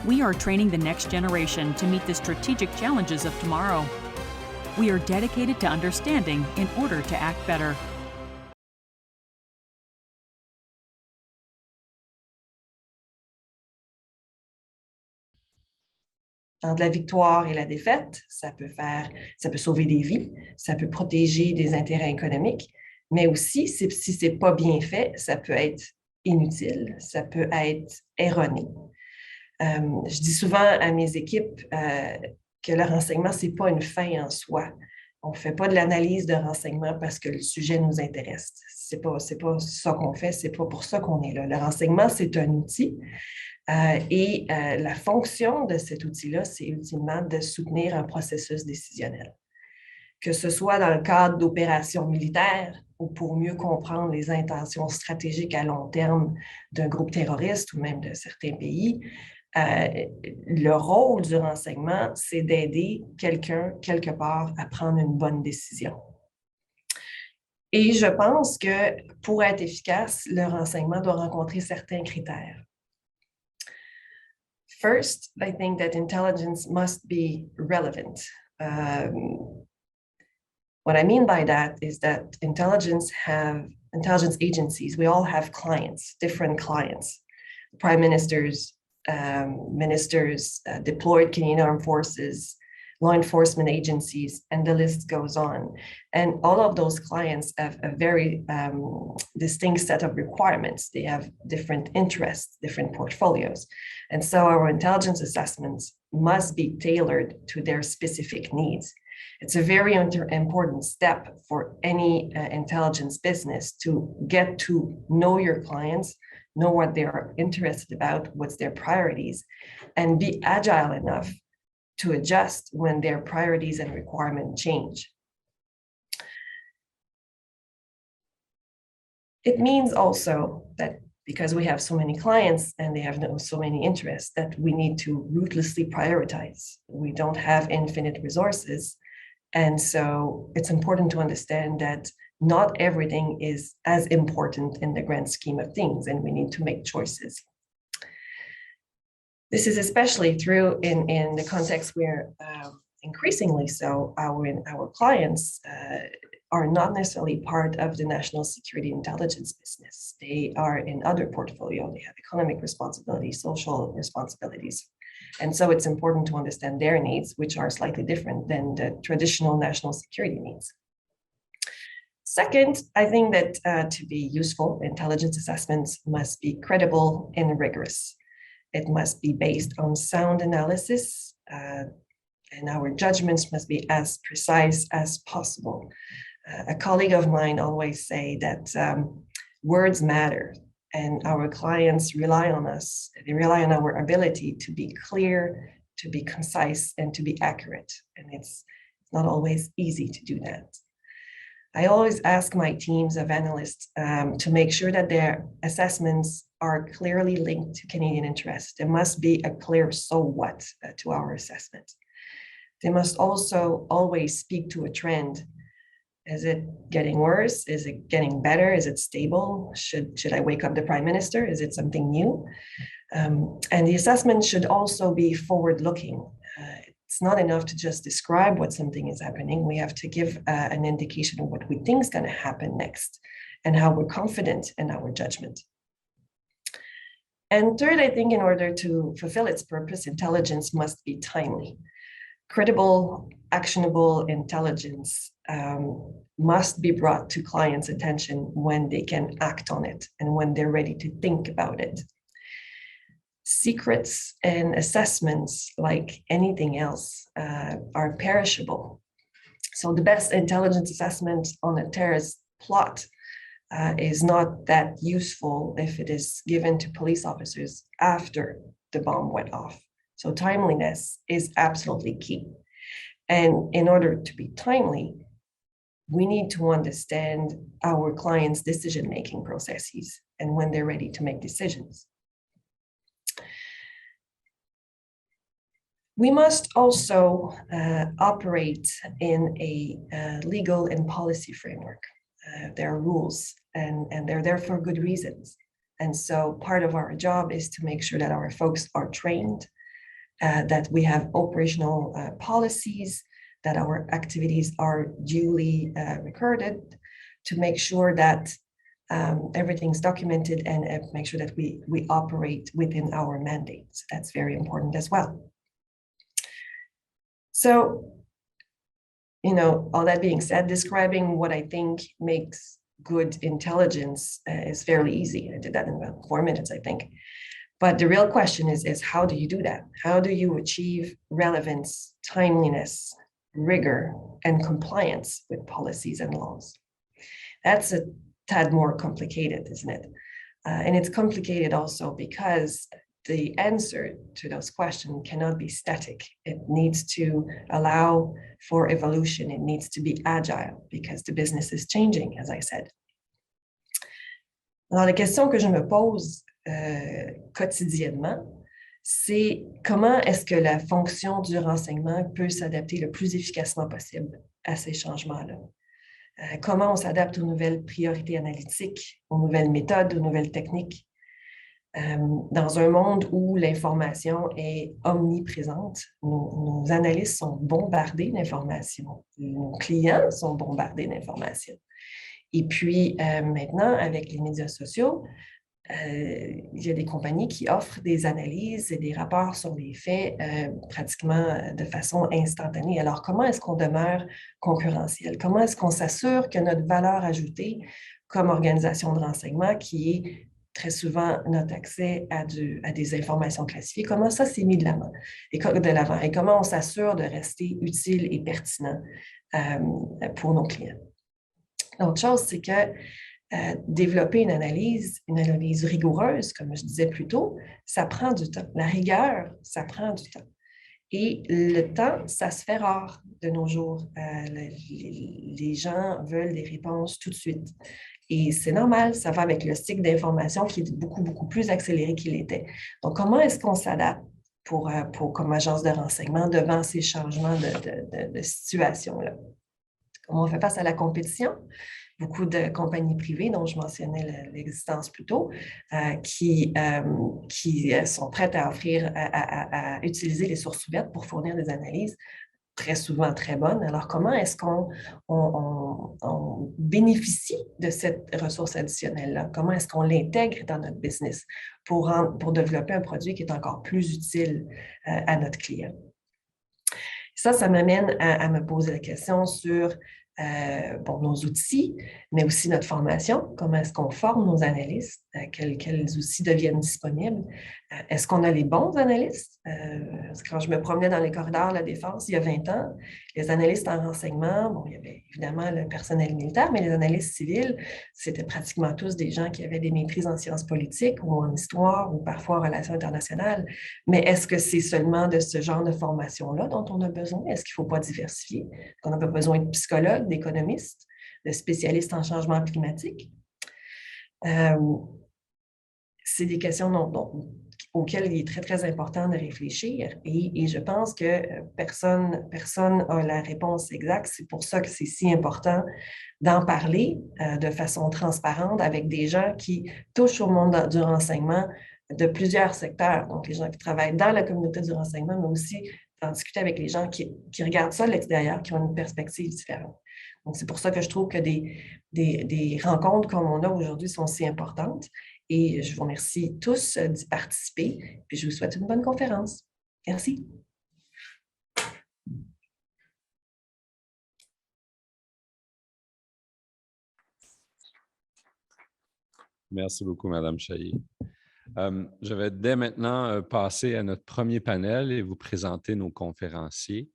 We are training the next generation to meet the strategic challenges of tomorrow. We are dedicated to understanding in order to act better. Entre la victoire et la défaite, ça peut sauver des vies, ça peut protéger des intérêts économiques, mais aussi, si c'est pas bien fait, ça peut être inutile, ça peut être erroné. Je dis souvent à mes équipes que le renseignement, c'est pas une fin en soi. On fait pas de l'analyse de renseignement parce que le sujet nous intéresse. C'est pas ça qu'on fait, c'est pas pour ça qu'on est là. Le renseignement, c'est un outil. La fonction de cet outil-là, c'est ultimement de soutenir un processus décisionnel. Que ce soit dans le cadre d'opérations militaires ou pour mieux comprendre les intentions stratégiques à long terme d'un groupe terroriste ou même de certains pays, le rôle du renseignement, c'est d'aider quelqu'un, quelque part, à prendre une bonne décision. Et je pense que pour être efficace, le renseignement doit rencontrer certains critères. First, I think that intelligence must be relevant. What I mean by that is that intelligence agencies, we all have clients, different clients, prime ministers, ministers, deployed Canadian Armed Forces, law enforcement agencies, and the list goes on. And all of those clients have a very distinct set of requirements. They have different interests, different portfolios. And so our intelligence assessments must be tailored to their specific needs. It's a very important step for any intelligence business to get to know your clients, know what they are interested about, what's their priorities, and be agile enough to adjust when their priorities and requirements change. It means also that because we have so many clients and they have so many interests, that we need to ruthlessly prioritize. We don't have infinite resources. And so it's important to understand that not everything is as important in the grand scheme of things, and we need to make choices. This is especially true in the context where increasingly so our clients are not necessarily part of the national security intelligence business. They are in other portfolio. They have economic responsibilities, social responsibilities. And so it's important to understand their needs, which are slightly different than the traditional national security needs. Second, I think that to be useful, intelligence assessments must be credible and rigorous. It must be based on sound analysis, and our judgments must be as precise as possible. A colleague of mine always say that words matter, and our clients rely on us. They rely on our ability to be clear, to be concise, and to be accurate. And it's not always easy to do that. I always ask my teams of analysts to make sure that their assessments are clearly linked to Canadian interests. There must be a clear so what to our assessment. They must also always speak to a trend. Is it getting worse? Is it getting better? Is it stable? Should I wake up the Prime Minister? Is it something new? And the assessment should also be forward-looking. It's not enough to just describe what something is happening. We have to give an indication of what we think is going to happen next and how we're confident in our judgment. And third, I think in order to fulfill its purpose, intelligence must be timely. Credible, actionable intelligence must be brought to clients' attention when they can act on it and when they're ready to think about it. Secrets and assessments, like anything else, are perishable. So the best intelligence assessment on a terrorist plot is not that useful if it is given to police officers after the bomb went off. So timeliness is absolutely key. And in order to be timely, we need to understand our clients' decision-making processes and when they're ready to make decisions. We must also operate in a legal and policy framework. There are rules and they're there for good reasons. And so part of our job is to make sure that our folks are trained, that we have operational policies, that our activities are duly recorded, to make sure that everything's documented and make sure that we operate within our mandates. That's very important as well. So, you know, all that being said, describing what I think makes good intelligence is fairly easy. I did that in about 4 minutes, I think. But the real question is how do you do that? How do you achieve relevance, timeliness, rigor, and compliance with policies and laws? That's a tad more complicated, isn't it? And it's complicated also because the answer to those questions cannot be static. It needs to allow for evolution. It needs to be agile because the business is changing, as I said. Alors, la question que je me pose quotidiennement, c'est comment est-ce que la fonction du renseignement peut s'adapter le plus efficacement possible à ces changements-là? Comment on s'adapte aux nouvelles priorités analytiques, aux nouvelles méthodes, aux nouvelles techniques, dans un monde où l'information est omniprésente. Nos analystes sont bombardés d'informations, nos clients sont bombardés d'informations. Et puis maintenant, avec les médias sociaux, il y a des compagnies qui offrent des analyses et des rapports sur les faits pratiquement de façon instantanée. Alors, comment est-ce qu'on demeure concurrentiel? Comment est-ce qu'on s'assure que notre valeur ajoutée comme organisation de renseignement, qui est très souvent notre accès à des informations classifiées, comment ça s'est mis de l'avant et comment on s'assure de rester utile et pertinent pour nos clients? L'autre chose, c'est que développer une analyse rigoureuse, comme je disais plus tôt, ça prend du temps. La rigueur, ça prend du temps. Et le temps, ça se fait rare de nos jours. Les gens veulent des réponses tout de suite. Et c'est normal, ça va avec le cycle d'information qui est beaucoup, beaucoup plus accéléré qu'il était. Donc, comment est-ce qu'on s'adapte comme agence de renseignement devant ces changements de situation-là? Comment on fait face à la compétition? Beaucoup de compagnies privées, dont je mentionnais l'existence plus tôt, qui sont prêtes à offrir, à utiliser les sources ouvertes pour fournir des analyses très souvent très bonnes. Alors, comment est-ce qu'on bénéficie de cette ressource additionnelle-là? Comment est-ce qu'on l'intègre dans notre business pour développer un produit qui est encore plus utile à notre client? Ça m'amène à me poser la question sur nos outils, mais aussi notre formation. Comment est-ce qu'on forme nos analystes? Quels outils deviennent disponibles? Est-ce qu'on a les bons analystes? Quand je me promenais dans les corridors de la Défense il y a 20 ans, les analystes en renseignement, il y avait évidemment le personnel militaire, mais les analystes civils, c'était pratiquement tous des gens qui avaient des maîtrises en sciences politiques ou en histoire ou parfois en relations internationales. Mais est-ce que c'est seulement de ce genre de formation-là dont on a besoin? Est-ce qu'il ne faut pas diversifier? On n'a pas besoin de psychologues, d'économistes, de spécialistes en changement climatique? C'est des questions auxquelles il est très, très important de réfléchir et je pense que personne n'a la réponse exacte. C'est pour ça que c'est si important d'en parler de façon transparente avec des gens qui touchent au monde du renseignement de plusieurs secteurs. Donc, les gens qui travaillent dans la communauté du renseignement, mais aussi d'en discuter avec les gens qui regardent ça de l'extérieur, qui ont une perspective différente. Donc, c'est pour ça que je trouve que des rencontres comme on a aujourd'hui sont si importantes. Et je vous remercie tous d'y participer. Puis je vous souhaite une bonne conférence. Merci. Merci beaucoup, Madame Chayer. Je vais dès maintenant passer à notre premier panel et vous présenter nos conférenciers.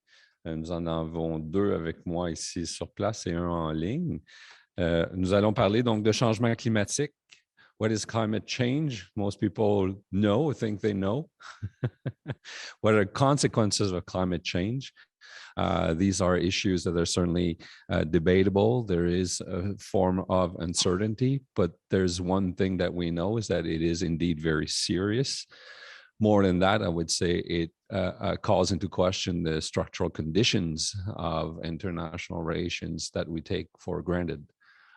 Nous en avons 2 avec moi ici sur place et 1 en ligne. Nous allons parler donc de changement climatique. What is climate change? Most people think they know. What are the consequences of climate change? These are issues that are certainly debatable. There is a form of uncertainty, but there's one thing that we know is that it is indeed very serious. More than that, I would say it calls into question the structural conditions of international relations that we take for granted.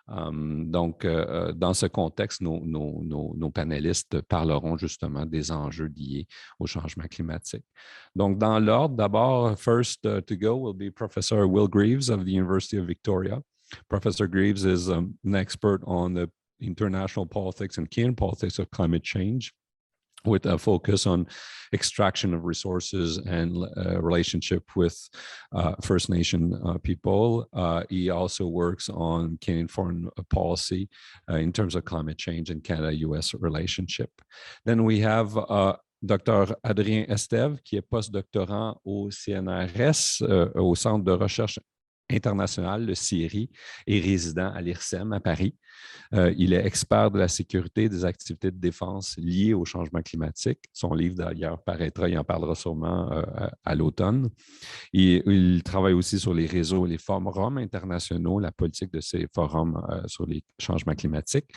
Dans ce contexte, nos panélistes parleront justement des enjeux liés au changement climatique. Donc, dans l'ordre, d'abord, first to go will be Professor Will Greaves of the University of Victoria. Professor Greaves is an expert on the international politics and Canadian politics of climate change, with a focus on extraction of resources and relationship with First Nation people. He also works on Canadian foreign policy in terms of climate change and Canada-US relationship. Then we have Dr. Adrien Estève, qui est postdoctorant au CNRS, au Centre de recherche international, le CIRI, et résident à l'IRSEM à Paris. Il est expert de la sécurité et des activités de défense liées au changement climatique. Son livre, d'ailleurs, paraîtra, il en parlera sûrement à l'automne. Il travaille aussi sur les réseaux et les forums internationaux, la politique de ces forums sur les changements climatiques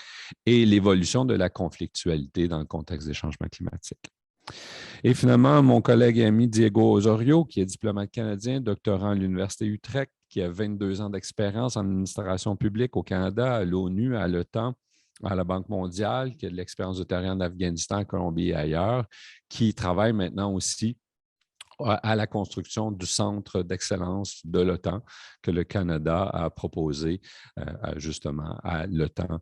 et l'évolution de la conflictualité dans le contexte des changements climatiques. Et finalement, mon collègue et ami Diego Osorio, qui est diplomate canadien, doctorant à l'Université Utrecht, qui a 22 ans d'expérience en administration publique au Canada, à l'ONU, à l'OTAN, à la Banque mondiale, qui a de l'expérience de terrain en Afghanistan, Colombie et ailleurs, qui travaille maintenant aussi à la construction du centre d'excellence de l'OTAN que le Canada a proposé justement à l'OTAN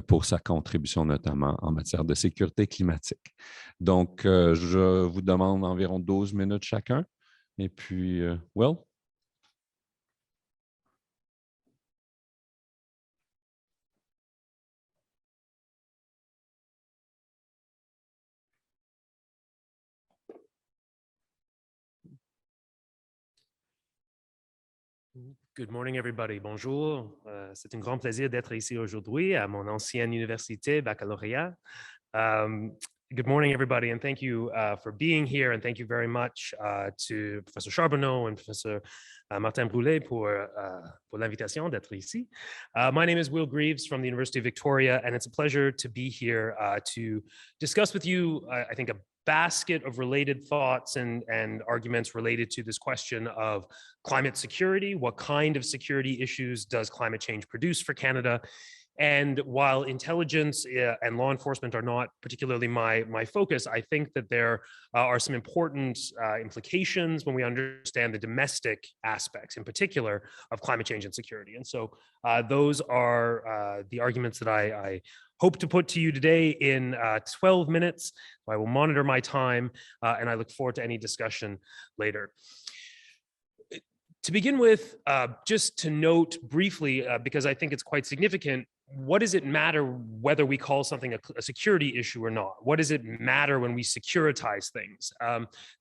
pour sa contribution notamment en matière de sécurité climatique. Donc, je vous demande environ 12 minutes chacun. Et puis, Will? Good morning, everybody. Bonjour. C'est un grand plaisir d'être ici aujourd'hui à mon ancienne université baccalauréat. Good morning, everybody, and thank you for being here, and thank you very much to Professor Charbonneau and Professor Martin Brûlé pour l'invitation d'être ici. My name is Will Greaves from the University of Victoria, and it's a pleasure to be here to discuss with you, I think, a basket of related thoughts and arguments related to this question of climate security. What kind of security issues does climate change produce for Canada? And while intelligence and law enforcement are not particularly my focus, I think that there are some important implications when we understand the domestic aspects, in particular, of climate change and security. And so those are the arguments that I hope to put to you today in 12 minutes. I will monitor my time, and I look forward to any discussion later. To begin with, just to note briefly, because I think it's quite significant, what does it matter whether we call something a security issue or not? What does it matter when we securitize things?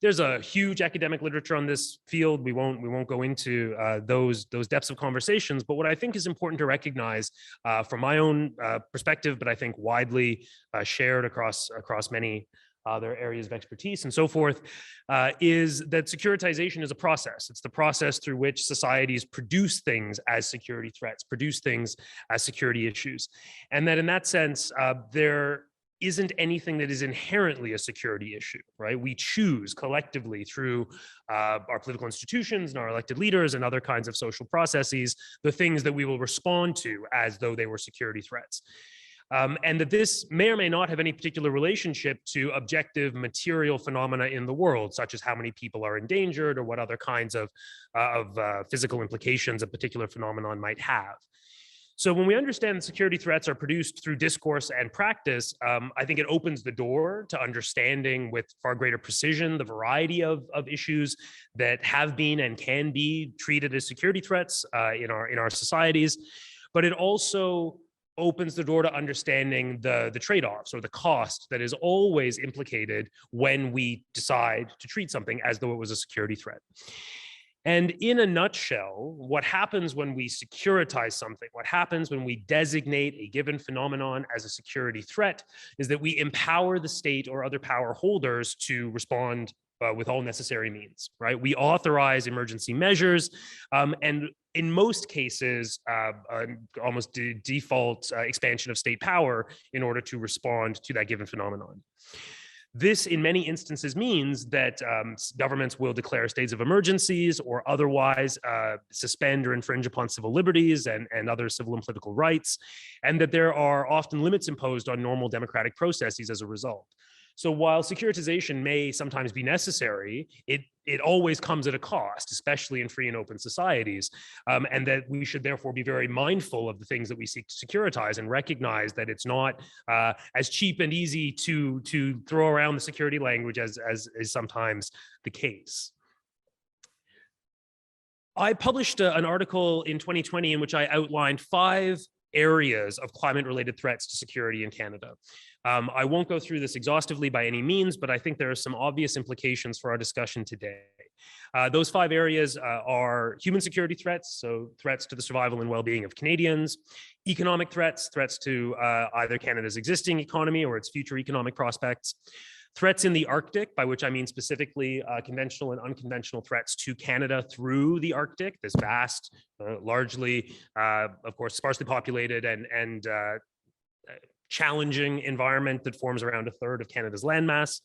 There's a huge academic literature on this field. We won't go into those depths of conversations, but what I think is important to recognize from my own perspective, but I think widely shared across many other areas of expertise and so forth, is that securitization is a process. It's the process through which societies produce things as security threats, produce things as security issues. And that in that sense, there isn't anything that is inherently a security issue, right? We choose collectively through our political institutions and our elected leaders and other kinds of social processes, the things that we will respond to as though they were security threats. And that this may or may not have any particular relationship to objective material phenomena in the world, such as how many people are endangered or what other kinds of physical implications a particular phenomenon might have. So when we understand that security threats are produced through discourse and practice, I think it opens the door to understanding with far greater precision the variety of issues that have been and can be treated as security threats in our societies. But it also opens the door to understanding the trade-offs or the cost that is always implicated when we decide to treat something as though it was a security threat. And in a nutshell, what happens when we securitize something, what happens when we designate a given phenomenon as a security threat, is that we empower the state or other power holders to respond with all necessary means, right? We authorize emergency measures, and in most cases, almost default expansion of state power in order to respond to that given phenomenon. This, in many instances, means that governments will declare states of emergencies or otherwise suspend or infringe upon civil liberties and other civil and political rights, and that there are often limits imposed on normal democratic processes as a result. So while securitization may sometimes be necessary, it always comes at a cost, especially in free and open societies, and that we should therefore be very mindful of the things that we seek to securitize and recognize that it's not as cheap and easy to throw around the security language as is sometimes the case. I published an article in 2020 in which I outlined 5 areas of climate-related threats to security in Canada. I won't go through this exhaustively by any means, but I think there are some obvious implications for our discussion today. Those 5 areas are human security threats, so threats to the survival and well-being of Canadians, economic threats, threats to either Canada's existing economy or its future economic prospects, threats in the Arctic, by which I mean specifically conventional and unconventional threats to Canada through the Arctic, this vast, largely, of course, sparsely populated and challenging environment that forms around 1/3 of Canada's landmass.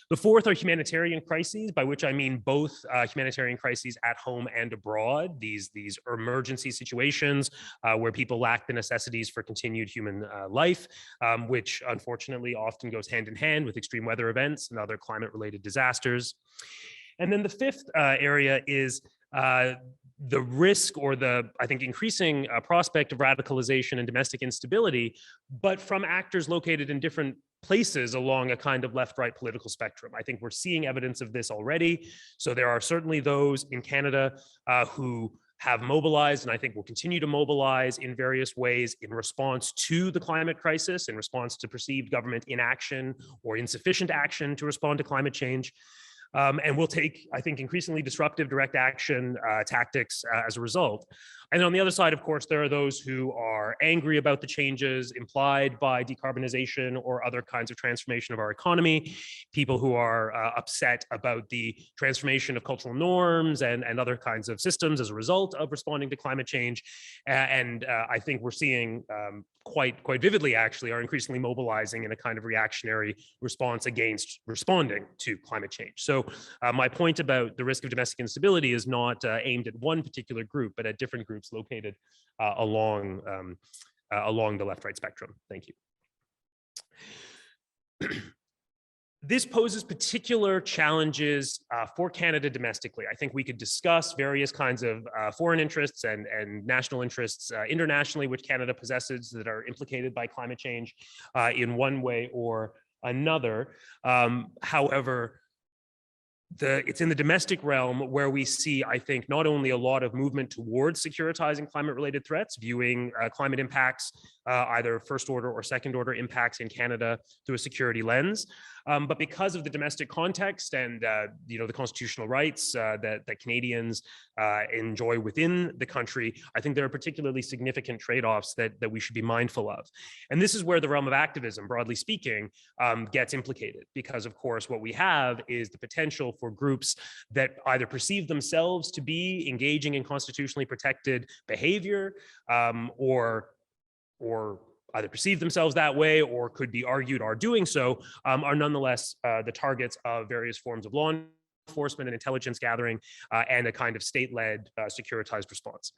The 4th are humanitarian crises, by which I mean both humanitarian crises at home and abroad, these emergency situations where people lack the necessities for continued human life, which unfortunately often goes hand in hand with extreme weather events and other climate-related disasters. And then the 5th area is the risk or the, I think, increasing prospect of radicalization and domestic instability, but from actors located in different places along a kind of left-right political spectrum. I think we're seeing evidence of this already. So there are certainly those in Canada who have mobilized, and I think will continue to mobilize in various ways in response to the climate crisis, in response to perceived government inaction or insufficient action to respond to climate change. And will take, I think, increasingly disruptive direct action tactics as a result. And on the other side, of course, there are those who are angry about the changes implied by decarbonization or other kinds of transformation of our economy, people who are upset about the transformation of cultural norms and other kinds of systems as a result of responding to climate change. And I think we're seeing quite vividly, actually, are increasingly mobilizing in a kind of reactionary response against responding to climate change. So my point about the risk of domestic instability is not aimed at one particular group, but at different groups located along the left-right spectrum. Thank you. This poses particular challenges for Canada domestically. I think we could discuss various kinds of foreign interests and national interests internationally, which Canada possesses that are implicated by climate change in one way or another. However, it's in the domestic realm where we see, I think, not only a lot of movement towards securitizing climate-related threats, viewing climate impacts, either first-order or second-order impacts in Canada through a security lens, but because of the domestic context and the constitutional rights that Canadians enjoy within the country, I think there are particularly significant trade-offs that we should be mindful of. And this is where the realm of activism, broadly speaking, gets implicated, because of course what we have is the potential for groups that either perceive themselves to be engaging in constitutionally protected behavior or either perceive themselves that way or could be argued are doing so, are nonetheless the targets of various forms of law enforcement and intelligence gathering and a kind of state-led securitized response.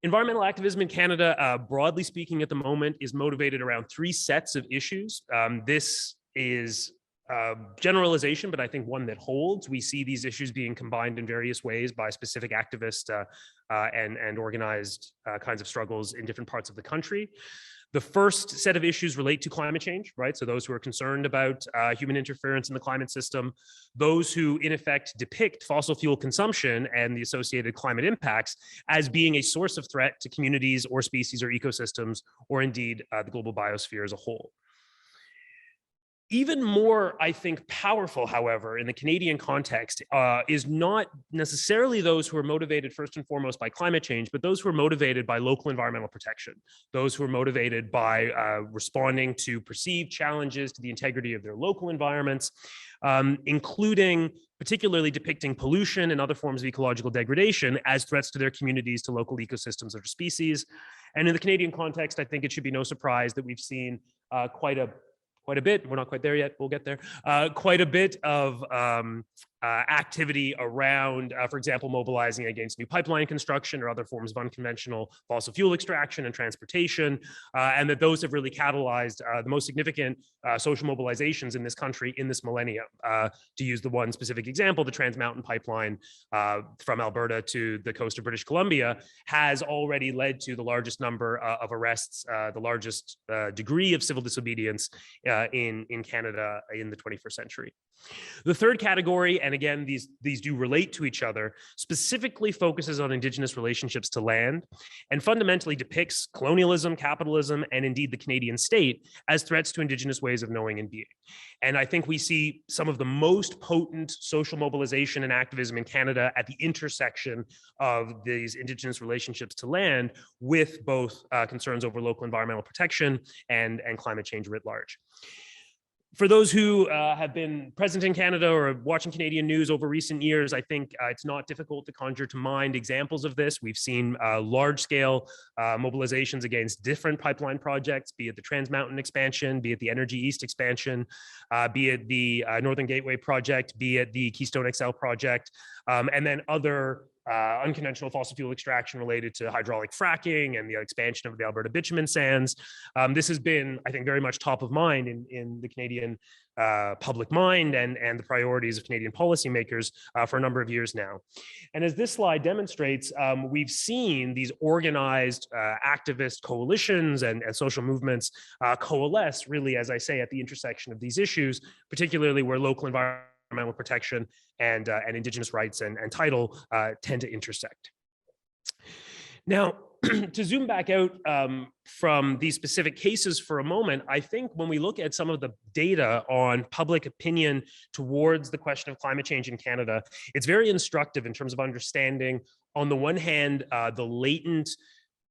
Environmental activism in Canada, broadly speaking at the moment, is motivated around 3 sets of issues. This is generalization, but I think one that holds. We see these issues being combined in various ways by specific activists and organized kinds of struggles in different parts of the country. The first set of issues relate to climate change, right? So those who are concerned about human interference in the climate system, those who in effect depict fossil fuel consumption and the associated climate impacts as being a source of threat to communities or species or ecosystems, or indeed the global biosphere as a whole. Even more, I think, powerful, however, in the Canadian context is not necessarily those who are motivated first and foremost by climate change, but those who are motivated by local environmental protection, those who are motivated by responding to perceived challenges to the integrity of their local environments, including particularly depicting pollution and other forms of ecological degradation as threats to their communities, to local ecosystems or species. And in the Canadian context, I think it should be no surprise that we've seen quite a quite a bit. We're not quite there yet. We'll get there. Quite a bit of activity around, for example, mobilizing against new pipeline construction or other forms of unconventional fossil fuel extraction and transportation, and that those have really catalyzed the most significant social mobilizations in this country in this millennium. To use the one specific example, the Trans Mountain Pipeline from Alberta to the coast of British Columbia has already led to the largest number of arrests, the largest degree of civil disobedience in Canada in the 21st century. The third category, and again, these do relate to each other, specifically focuses on Indigenous relationships to land and fundamentally depicts colonialism, capitalism, and indeed the Canadian state as threats to Indigenous ways of knowing and being. And I think we see some of the most potent social mobilization and activism in Canada at the intersection of these Indigenous relationships to land with both concerns over local environmental protection and climate change writ large. For those who have been present in Canada or watching Canadian news over recent years, I think it's not difficult to conjure to mind examples of this. We've seen large-scale mobilizations against different pipeline projects, be it the Trans Mountain expansion, be it the Energy East expansion, be it the Northern Gateway project, be it the Keystone XL project, and then other unconventional fossil fuel extraction related to hydraulic fracking and the expansion of the Alberta bitumen sands. This has been, I think, very much top of mind in the Canadian public mind and the priorities of Canadian policymakers for a number of years now. And as this slide demonstrates, we've seen these organized activist coalitions and social movements coalesce really, as I say, at the intersection of these issues, particularly where local environmental protection and Indigenous rights and title tend to intersect. Now, to zoom back out from these specific cases for a moment, I think when we look at some of the data on public opinion towards the question of climate change in Canada, it's very instructive in terms of understanding, on the one hand, the latent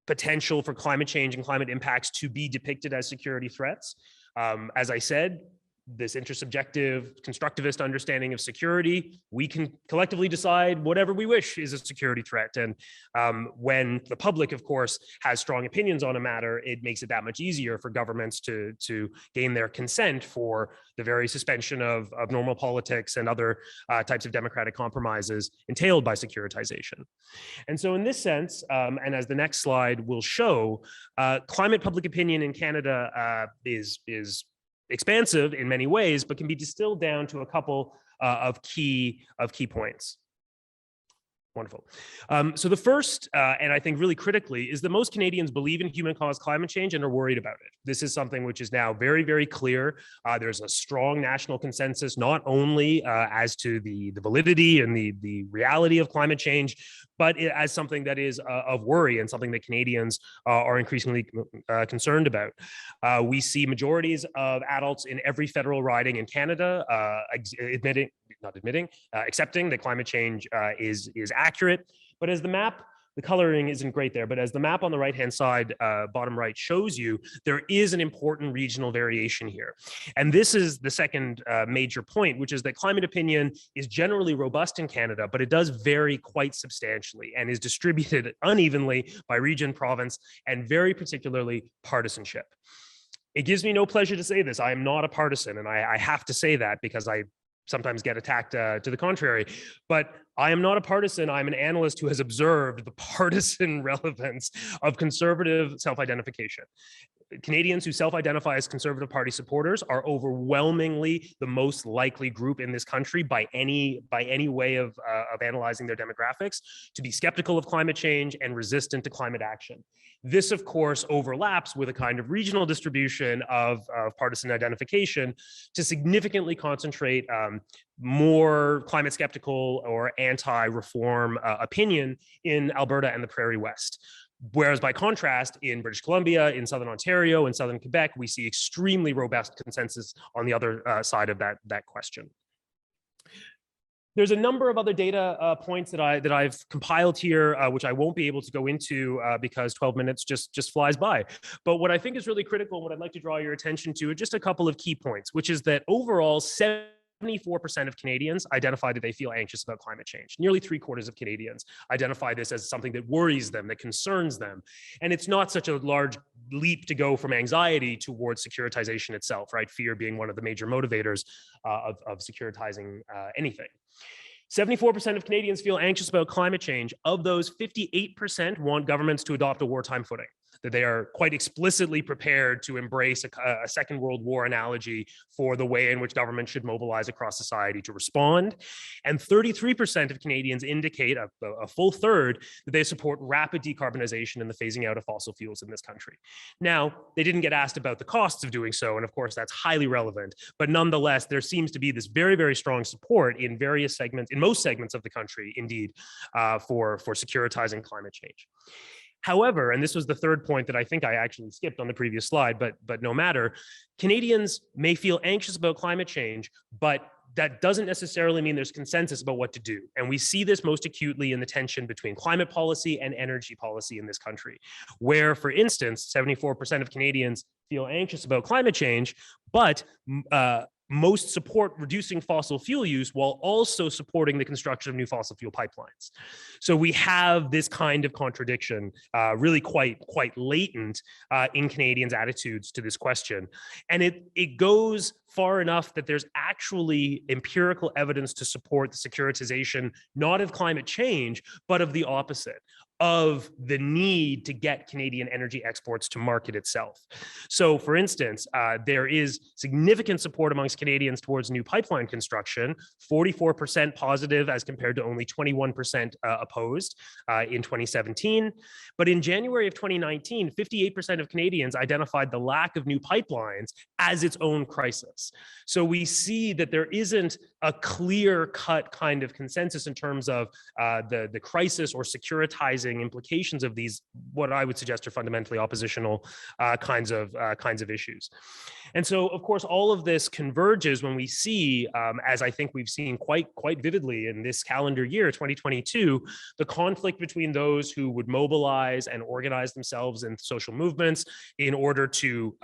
potential for climate change and climate impacts to be depicted as security threats. As I said, this intersubjective constructivist understanding of security, we can collectively decide whatever we wish is a security threat. And when the public, of course, has strong opinions on a matter, it makes it that much easier for governments to gain their consent for the very suspension of normal politics and other types of democratic compromises entailed by securitization. And so in this sense, and as the next slide will show, climate public opinion in Canada is expansive in many ways, but can be distilled down to a couple of key points. Wonderful. So the first, and I think really critically, is that most Canadians believe in human-caused climate change and are worried about it. This is something which is now very, very clear. There's a strong national consensus, not only as to the validity and the reality of climate change, but as something that is of worry and something that Canadians are increasingly concerned about. We see majorities of adults in every federal riding in Canada accepting that climate change is accurate. But as the map, the coloring isn't great there, but as the map on the right-hand side, bottom right, shows you, there is an important regional variation here. And this is the second major point, which is that climate opinion is generally robust in Canada, but it does vary quite substantially and is distributed unevenly by region, province, and very particularly partisanship. It gives me no pleasure to say this. I am not a partisan, and I have to say that because I sometimes get attacked to the contrary, but I am not a partisan. I'm an analyst who has observed the partisan relevance of conservative self-identification. Canadians who self-identify as Conservative Party supporters are overwhelmingly the most likely group in this country by any way of analyzing their demographics to be skeptical of climate change and resistant to climate action. This, of course, overlaps with a kind of regional distribution of partisan identification to significantly concentrate more climate skeptical or anti-reform opinion in Alberta and the Prairie West. Whereas by contrast, in British Columbia, in Southern Ontario, in Southern Quebec, we see extremely robust consensus on the other side of that question. There's a number of other data points that I've compiled here, which I won't be able to go into because 12 minutes just flies by. But what I think is really critical, what I'd like to draw your attention to, are just a couple of key points, which is that overall, 74% of Canadians identify that they feel anxious about climate change. Nearly 3/4 of Canadians identify this as something that worries them, that concerns them. And it's not such a large leap to go from anxiety towards securitization itself, right? Fear being one of the major motivators of securitizing anything. 74% of Canadians feel anxious about climate change. Of those, 58% want governments to adopt a wartime footing, that they are quite explicitly prepared to embrace a Second World War analogy for the way in which government should mobilize across society to respond. And 33% of Canadians indicate, a full third, that they support rapid decarbonization and the phasing out of fossil fuels in this country. Now, they didn't get asked about the costs of doing so, and of course that's highly relevant, but nonetheless, there seems to be this very, very strong support in various segments, in most segments of the country, indeed, for securitizing climate change. However, and this was the third point that I think I actually skipped on the previous slide, but no matter, Canadians may feel anxious about climate change, but that doesn't necessarily mean there's consensus about what to do. And we see this most acutely in the tension between climate policy and energy policy in this country, where, for instance, 74% of Canadians feel anxious about climate change, but most support reducing fossil fuel use while also supporting the construction of new fossil fuel pipelines. So we have this kind of contradiction really quite latent in Canadians' attitudes to this question. And it goes far enough that there's actually empirical evidence to support the securitization, not of climate change, but of the opposite, of the need to get Canadian energy exports to market itself. So for instance, there is significant support amongst Canadians towards new pipeline construction, 44% positive as compared to only 21% opposed in 2017. But in January of 2019, 58% of Canadians identified the lack of new pipelines as its own crisis. So we see that there isn't a clear-cut kind of consensus in terms of the crisis or securitizing implications of these, what I would suggest are fundamentally oppositional kinds of issues. And so, of course, all of this converges when we see, as I think we've seen quite vividly in this calendar year, 2022, the conflict between those who would mobilize and organize themselves in social movements in order to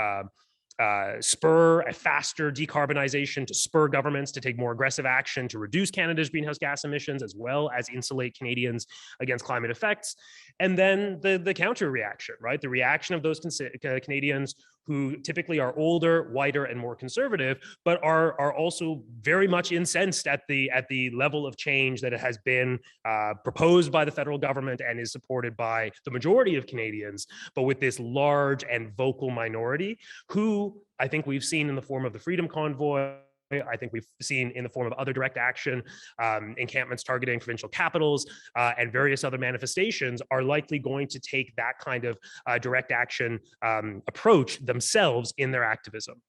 spur a faster decarbonization, to spur governments to take more aggressive action to reduce Canada's greenhouse gas emissions, as well as insulate Canadians against climate effects. And then the counter reaction, right? The reaction of those Canadians who typically are older, whiter, and more conservative, but are also very much incensed at the level of change that has been proposed by the federal government and is supported by the majority of Canadians, but with this large and vocal minority who I think we've seen in the form of the Freedom Convoy, I think we've seen in the form of other direct action, encampments targeting provincial capitals, and various other manifestations are likely going to take that kind of direct action approach themselves in their activism.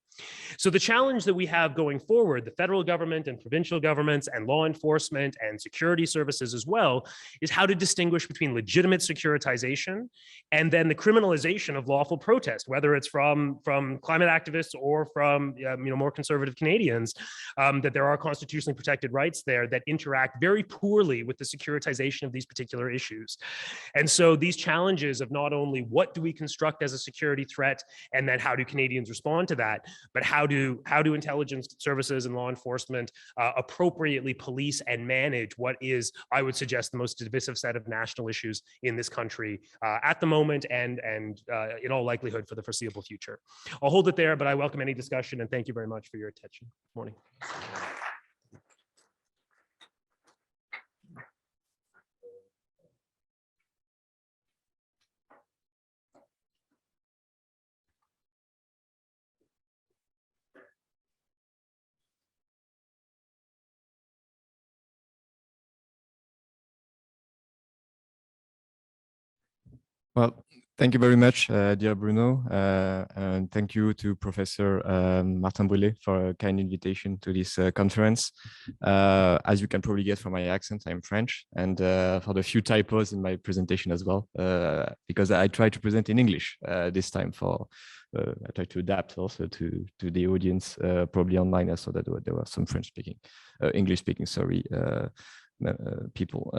So the challenge that we have going forward, the federal government and provincial governments and law enforcement and security services as well, is how to distinguish between legitimate securitization and then the criminalization of lawful protest, whether it's from climate activists or from more conservative Canadians, that there are constitutionally protected rights there that interact very poorly with the securitization of these particular issues. And so these challenges of not only what do we construct as a security threat and then how do Canadians respond to that, but how do intelligence services and law enforcement appropriately police and manage what is, I would suggest, the most divisive set of national issues in this country at the moment and in all likelihood for the foreseeable future. I'll hold it there, but I welcome any discussion and thank you very much for your attention. Good morning. Well, thank you very much, dear Bruno, and thank you to Professor Martin Brûlé for a kind invitation to this conference. As you can probably get from my accent, I'm French, and for the few typos in my presentation as well, because I try to present in English this time. I try to adapt also to the audience, probably online. I saw that there were some English-speaking, sorry, people.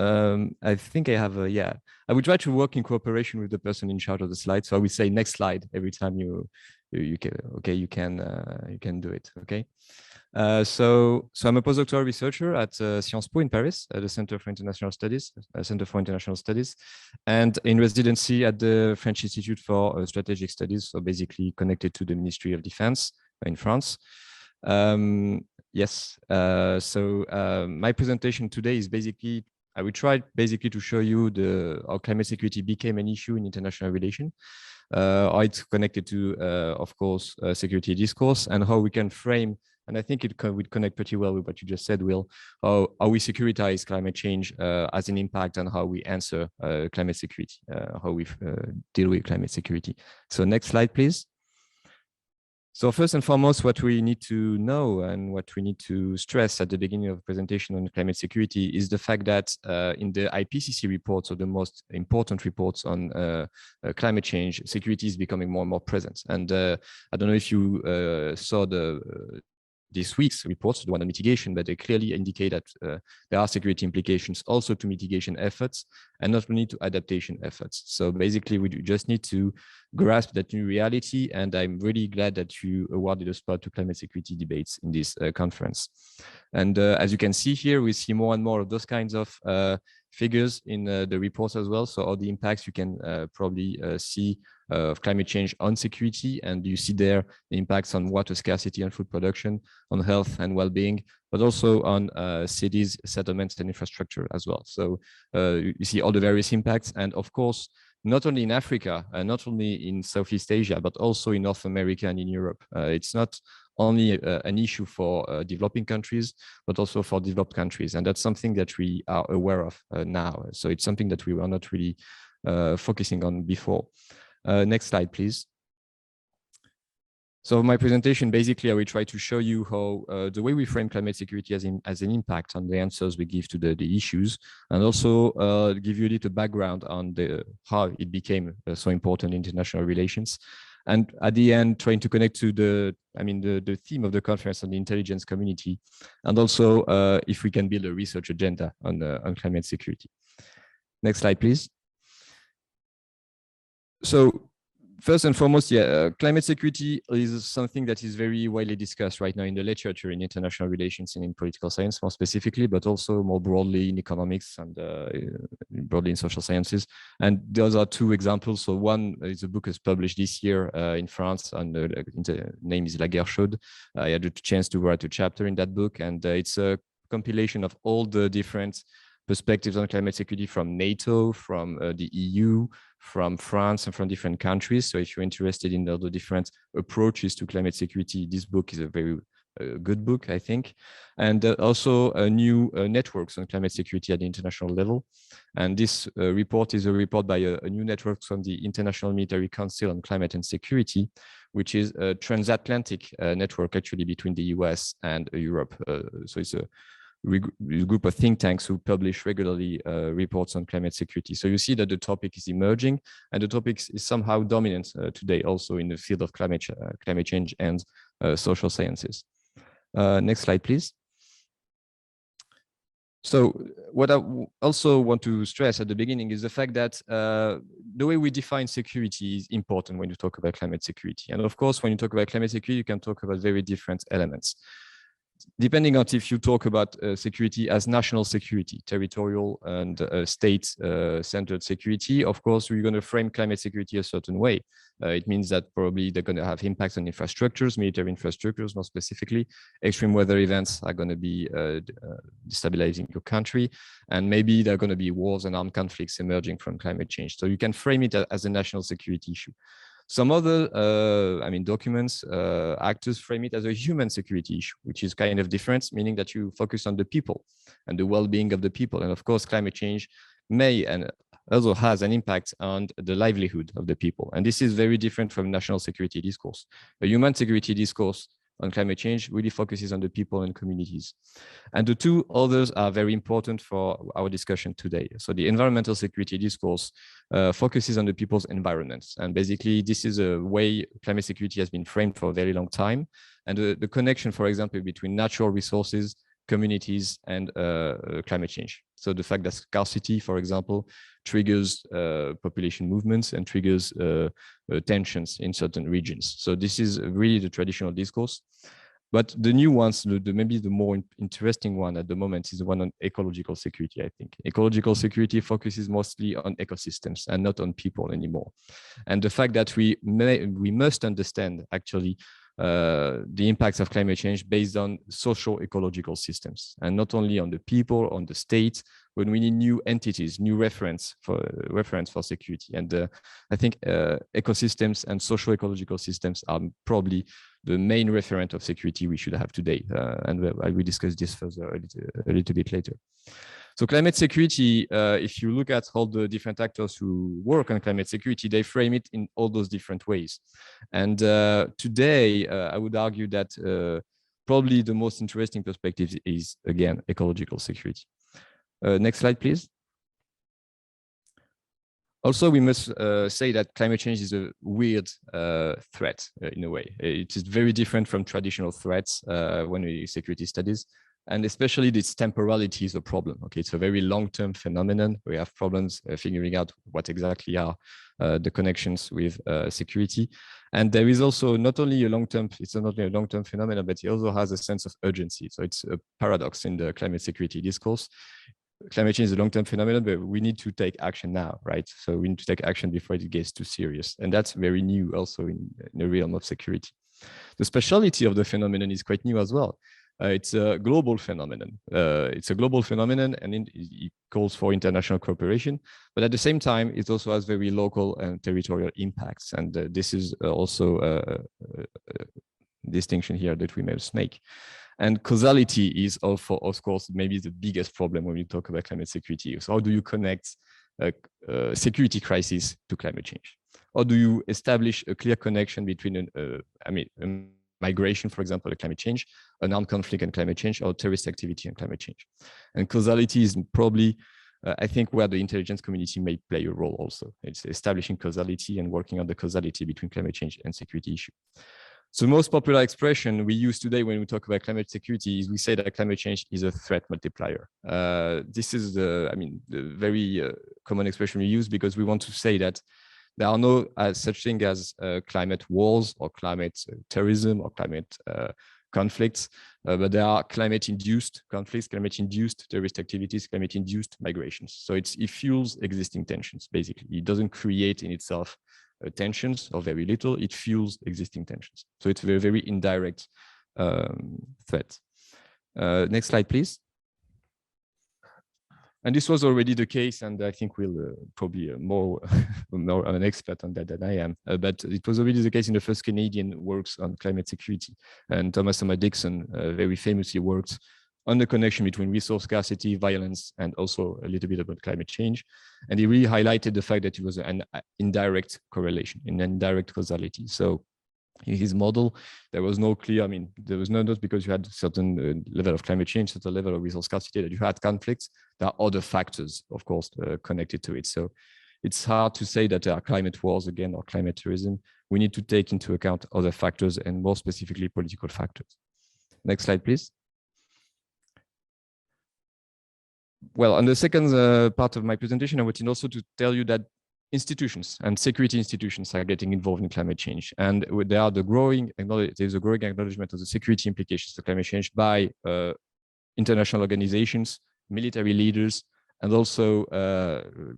I think I have I will try to work in cooperation with the person in charge of the slide. So I will say next slide every time you can do it. Okay. So I'm a postdoctoral researcher at Sciences Po in Paris, at the Center for International Studies, and in residency at the French Institute for Strategic Studies, so basically connected to the Ministry of Defense in France. Yes, my presentation today is basically, I will try basically to show you how climate security became an issue in international relations, how it's connected to, of course, security discourse, and how we can frame, and I think it would connect pretty well with what you just said, Will, how we securitize climate change as an impact and how we answer climate security, how we deal with climate security. So next slide, please. So first and foremost, what we need to know and what we need to stress at the beginning of the presentation on climate security is the fact that in the IPCC reports, or the most important reports on climate change, security is becoming more and more present. And I don't know if you saw this week's reports, the one on mitigation, but they clearly indicate that there are security implications also to mitigation efforts and not only to adaptation efforts. So basically, we just need to grasp that new reality, and I'm really glad that you awarded a spot to climate security debates in this conference. And as you can see here, we see more and more of those kinds of figures in the reports as well. So all the impacts you can probably see of climate change on security, and you see there the impacts on water scarcity and food production, on health and well-being, but also on cities, settlements, and infrastructure as well. So you see all the various impacts, and of course, not only in Africa, not only in Southeast Asia, but also in North America and in Europe. It's not only an issue for developing countries, but also for developed countries. And that's something that we are aware of now. So it's something that we were not really focusing on before. Next slide, please. So my presentation, basically, I will try to show you how the way we frame climate security has an impact on the answers we give to the issues, and also give you a little background on how it became so important in international relations. And at the end, trying to connect to the theme of the conference on the intelligence community, and also if we can build a research agenda on climate security. Next slide, please. So first and foremost, climate security is something that is very widely discussed right now in the literature, in international relations and in political science more specifically, but also more broadly in economics and broadly in social sciences. And those are two examples. So one is a book is published this year in France, and the name is La Guerre Chaude. I had a chance to write a chapter in that book, and it's a compilation of all the different perspectives on climate security from NATO, from the EU, from France, and from different countries. So if you're interested in all the different approaches to climate security, this book is a very good book, I think. And also new networks on climate security at the international level. And this report is a report by a new network from the International Military Council on Climate and Security, which is a transatlantic network actually between the US and Europe. So it's a group of think tanks who publish regularly reports on climate security. So you see that the topic is emerging, and the topic is somehow dominant today also in the field of climate change and social sciences. Next slide, please. So what I also want to stress at the beginning is the fact that the way we define security is important when you talk about climate security. And of course, when you talk about climate security, you can talk about very different elements. Depending on if you talk about security as national security, territorial and state-centered security, of course, we're going to frame climate security a certain way. It means that probably they're going to have impacts on infrastructures, military infrastructures more specifically. Extreme weather events are going to be destabilizing your country, and maybe there are going to be wars and armed conflicts emerging from climate change. So you can frame it as a national security issue. Some other, documents, actors frame it as a human security issue, which is kind of different, meaning that you focus on the people and the well-being of the people. And of course, climate change may and also has an impact on the livelihood of the people. And this is very different from national security discourse. A human security discourse on climate change really focuses on the people and communities. And the two others are very important for our discussion today. So the environmental security discourse focuses on the people's environments. And basically, this is a way climate security has been framed for a very long time. And the connection, for example, between natural resources, communities, and climate change. So the fact that scarcity, for example, triggers population movements and triggers tensions in certain regions. So this is really the traditional discourse. But the new ones, maybe the more interesting one at the moment is the one on ecological security, I think. Ecological security focuses mostly on ecosystems and not on people anymore. And the fact that we must understand actually the impacts of climate change based on social ecological systems, and not only on the people, on the states, but we need new entities, new reference for security. And I think ecosystems and social ecological systems are probably the main referent of security we should have today. And I will discuss this further a little bit later. So climate security, if you look at all the different actors who work on climate security, they frame it in all those different ways. And today, I would argue that probably the most interesting perspective is, again, ecological security. Next slide, please. Also, we must say that climate change is a weird threat in a way. It is very different from traditional threats when we security studies. And especially this temporality is a problem. Okay, it's a very long-term phenomenon. We have problems figuring out what exactly are the connections with security. And there is also not only a long-term, it's not only a long-term phenomenon, but it also has a sense of urgency. So it's a paradox in the climate security discourse. Climate change is a long-term phenomenon, but we need to take action now, right? So we need to take action before it gets too serious. And that's very new also in the realm of security. The speciality of the phenomenon is quite new as well. It's a global phenomenon. And it calls for international cooperation. But at the same time, it also has very local and territorial impacts. And this is also a distinction here that we must make. And causality is, of course, maybe the biggest problem when we talk about climate security. So how do you connect security crisis to climate change? How do you establish a clear connection between migration, for example, and climate change, an armed conflict and climate change, or terrorist activity and climate change? And causality is probably, I think, where the intelligence community may play a role also. It's establishing causality and working on the causality between climate change and security issue. So the most popular expression we use today when we talk about climate security is we say that climate change is a threat multiplier. This is the very common expression we use because we want to say that there are no such thing as climate wars or climate terrorism or climate conflicts, but there are climate-induced conflicts, climate-induced terrorist activities, climate-induced migrations. So it fuels existing tensions, basically. It doesn't create in itself tensions or very little, it fuels existing tensions. So it's a very, very indirect threat. Next slide, please. And this was already the case, and I think we'll probably more an expert on that than I am. But it was already the case in the first Canadian works on climate security. And Thomas Dixon very famously worked on the connection between resource scarcity, violence, and also a little bit about climate change. And he really highlighted the fact that it was an indirect correlation, an indirect causality. So in his model, there was no clear, there was no, not because you had a certain level of climate change, certain level of resource scarcity, that you had conflicts. There are other factors, of course, connected to it. So it's hard to say that there are climate wars again or climate terrorism. We need to take into account other factors and more specifically political factors. Next slide, please. Well, on the second part of my presentation, I wanted also to tell you that institutions and security institutions are getting involved in climate change. And there's a growing acknowledgement of the security implications of climate change by international organizations, military leaders, and also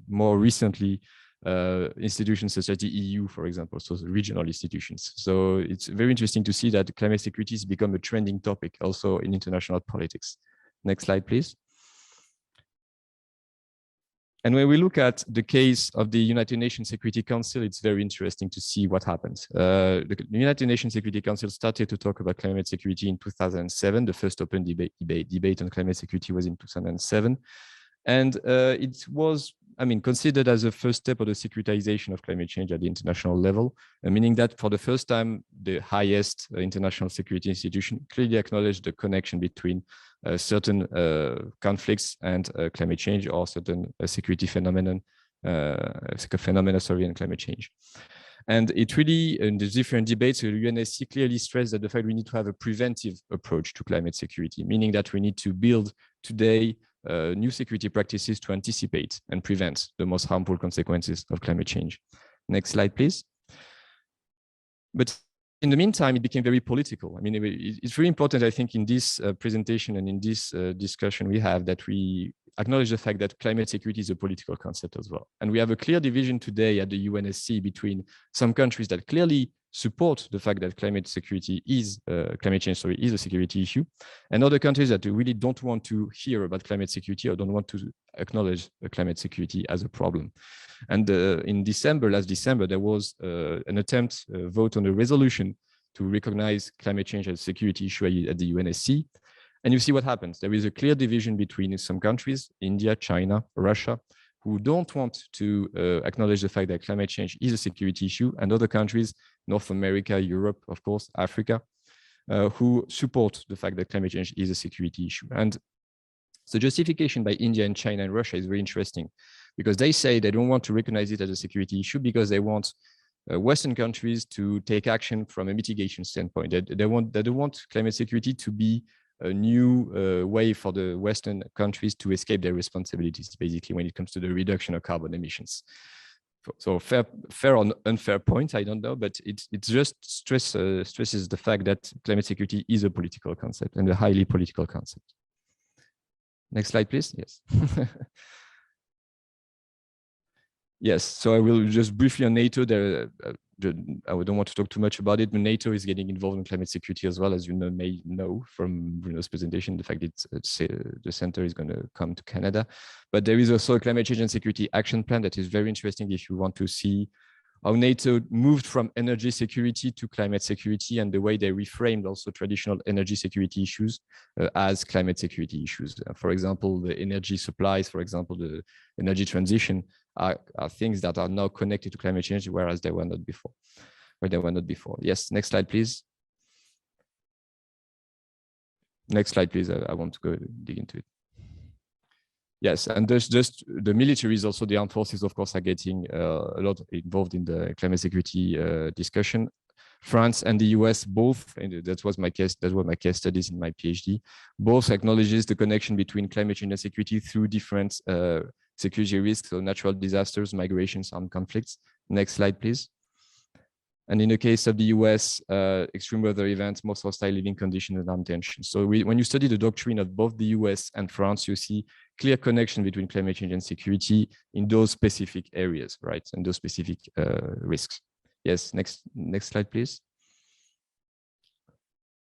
more recently, institutions such as the EU, for example, so regional institutions. So it's very interesting to see that climate security has become a trending topic also in international politics. Next slide, please. And when we look at the case of the United Nations Security Council, it's very interesting to see what happens. The United Nations Security Council started to talk about climate security in 2007. The first open debate on climate security was in 2007. And it was, considered as a first step of the securitization of climate change at the international level, meaning that for the first time, the highest international security institution clearly acknowledged the connection between certain conflicts and climate change, or certain security phenomena, and climate change. And it really, in the different debates, the UNSC clearly stressed that the fact we need to have a preventive approach to climate security, meaning that we need to build today new security practices to anticipate and prevent the most harmful consequences of climate change. Next slide, please. But in the meantime, it became very political. I mean, it's very important, I think, in this presentation and in this discussion we have, that we acknowledge the fact that climate security is a political concept as well. And we have a clear division today at the UNSC between some countries that clearly support the fact that climate change is a security issue, and other countries that really don't want to hear about climate security or don't want to acknowledge climate security as a problem. And in last December, there was an attempt, vote on a resolution to recognize climate change as a security issue at the UNSC. And you see what happens. There is a clear division between some countries, India, China, Russia, who don't want to acknowledge the fact that climate change is a security issue, and other countries, North America, Europe, of course, Africa, who support the fact that climate change is a security issue. And the justification by India and China and Russia is very interesting, because they say they don't want to recognize it as a security issue because they want Western countries to take action from a mitigation standpoint. They don't want climate security to be a new way for the Western countries to escape their responsibilities, basically, when it comes to the reduction of carbon emissions. So fair or unfair point, I don't know, but it just stresses the fact that climate security is a political concept, and a highly political concept. Next slide, please. Yes. Yes, so I will just briefly on NATO. I don't want to talk too much about it, but NATO is getting involved in climate security as well, as you may know from Bruno's presentation, the fact that the center is going to come to Canada. But there is also a climate change and security action plan that is very interesting if you want to see how NATO moved from energy security to climate security, and the way they reframed also traditional energy security issues as climate security issues. For example, the energy supplies, for example, the energy transition are things that are now connected to climate change, whereas they were not before. Yes, next slide, please. Next slide, please. I want to go dig into it. Yes, and just the militaries, also the armed forces, of course, are getting a lot involved in the climate security discussion. France and the US both, and that was my case studies in my PhD, both acknowledges the connection between climate change and security through different security risks, so natural disasters, migrations, armed conflicts. Next slide, please. And in the case of the US, extreme weather events, most hostile living conditions, and armed tensions. So when you study the doctrine of both the US and France, you see clear connection between climate change and security in those specific areas, right? And those specific risks. Yes, next slide, please.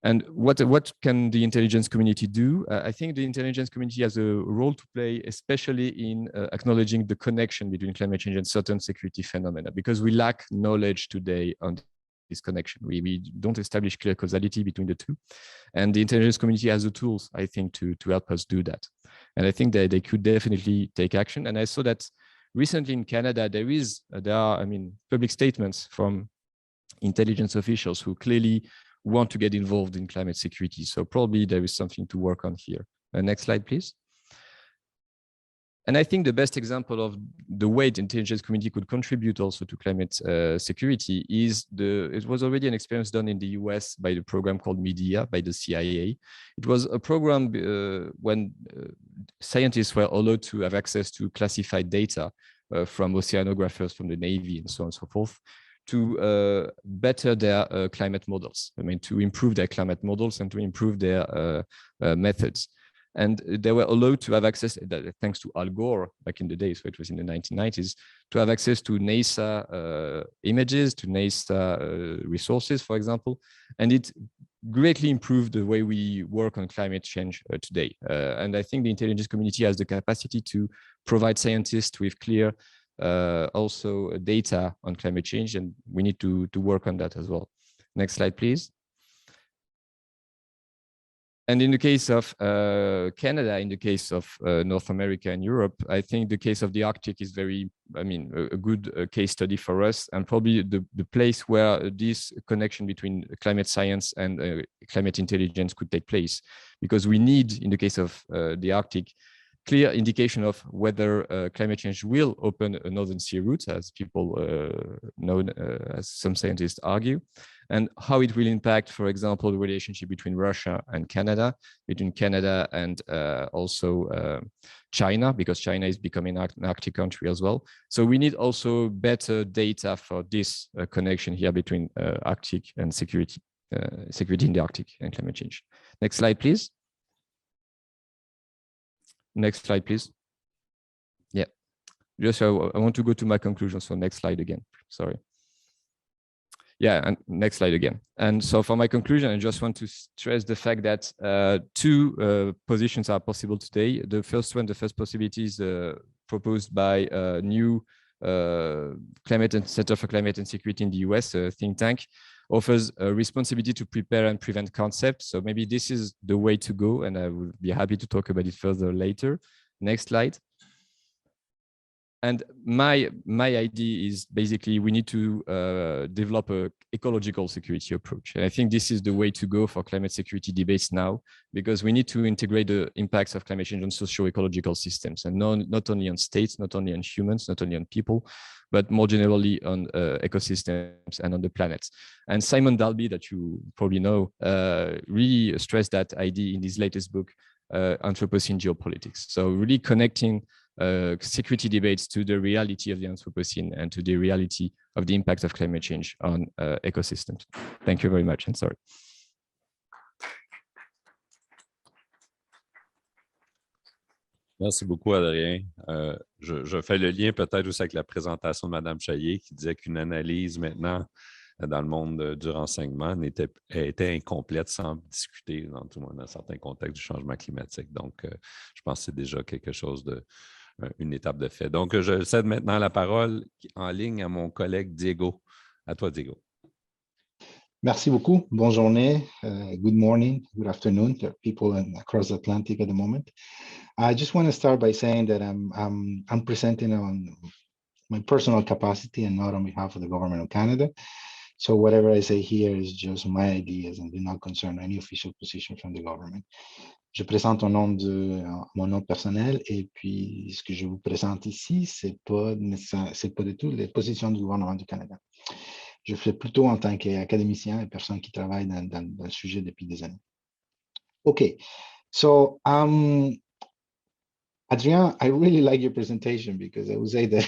And what can the intelligence community do? I think the intelligence community has a role to play, especially in acknowledging the connection between climate change and certain security phenomena, because we lack knowledge today on this connection. We don't establish clear causality between the two. And the intelligence community has the tools, I think, to help us do that. And I think that they could definitely take action. And I saw that recently in Canada, there are public statements from intelligence officials who clearly want to get involved in climate security. So probably there is something to work on here. Next slide, please. And I think the best example of the way the intelligence community could contribute also to climate security is it was already an experience done in the US by the program called MEDIA by the CIA. It was a program when scientists were allowed to have access to classified data from oceanographers, from the Navy, and so on and so forth, to better their climate models. To improve their climate models and to improve their methods. And they were allowed to have access, thanks to Al Gore back in the day, so it was in the 1990s, to have access to NASA images, to NASA resources, for example. And it greatly improved the way we work on climate change today. And I think the intelligence community has the capacity to provide scientists with clear also data on climate change, and we need to work on that as well. Next slide, please. And in the case of Canada, in the case of North America and Europe, I think the case of the Arctic is a good case study for us, and probably the place where this connection between climate science and climate intelligence could take place. Because we need, in the case of the Arctic, clear indication of whether climate change will open a northern sea route, as people know, as some scientists argue, and how it will impact, for example, the relationship between Russia and Canada, between Canada and also China, because China is becoming an Arctic country as well. So we need also better data for this connection here between Arctic and security in the Arctic and climate change. Next slide, please. Next slide, please. Yeah, just I want to go to my conclusion. So next slide again, sorry. Yeah, and next slide again. And so for my conclusion, I just want to stress the fact that two positions are possible today. The first possibility is proposed by a new Center for Climate and Security in the US, a think tank, offers a responsibility to prepare and prevent concepts. So maybe this is the way to go, and I will be happy to talk about it further later. Next slide. And my idea is basically we need to develop a ecological security approach. And I think this is the way to go for climate security debates now, because we need to integrate the impacts of climate change on socio-ecological systems, and not only on states, not only on humans, not only on people, but more generally on ecosystems and on the planet. And Simon Dalby, that you probably know, really stressed that idea in his latest book, Anthropocene Geopolitics. So really connecting security debates to the reality of the Anthropocene and to the reality of the impact of climate change on ecosystems. Thank you very much, and sorry. Merci beaucoup, Adrien. Je fais le lien peut-être aussi avec la présentation de Mme Chayer qui disait qu'une analyse maintenant dans le monde du renseignement était incomplète sans discuter dans tout le monde dans certains contextes du changement climatique. Donc, je pense que c'est déjà quelque chose une étape de fait. Donc, je cède maintenant la parole en ligne à mon collègue Diego. À toi, Diego. Merci beaucoup. Bonne journée. Good morning, good afternoon to people across the Atlantic at the moment. I just want to start by saying that I'm presenting on my personal capacity and not on behalf of the government of Canada. So whatever I say here is just my ideas and do not concern any official position from the government. Je présente au nom de mon nom personnel, et puis ce que je vous présente ici, c'est pas du tout les positions du gouvernement du Canada. Je fais plutôt en tant qu'académicien et personne qui travaille dans le sujet depuis des années. Okay, so Adrien, I really like your presentation because I would say that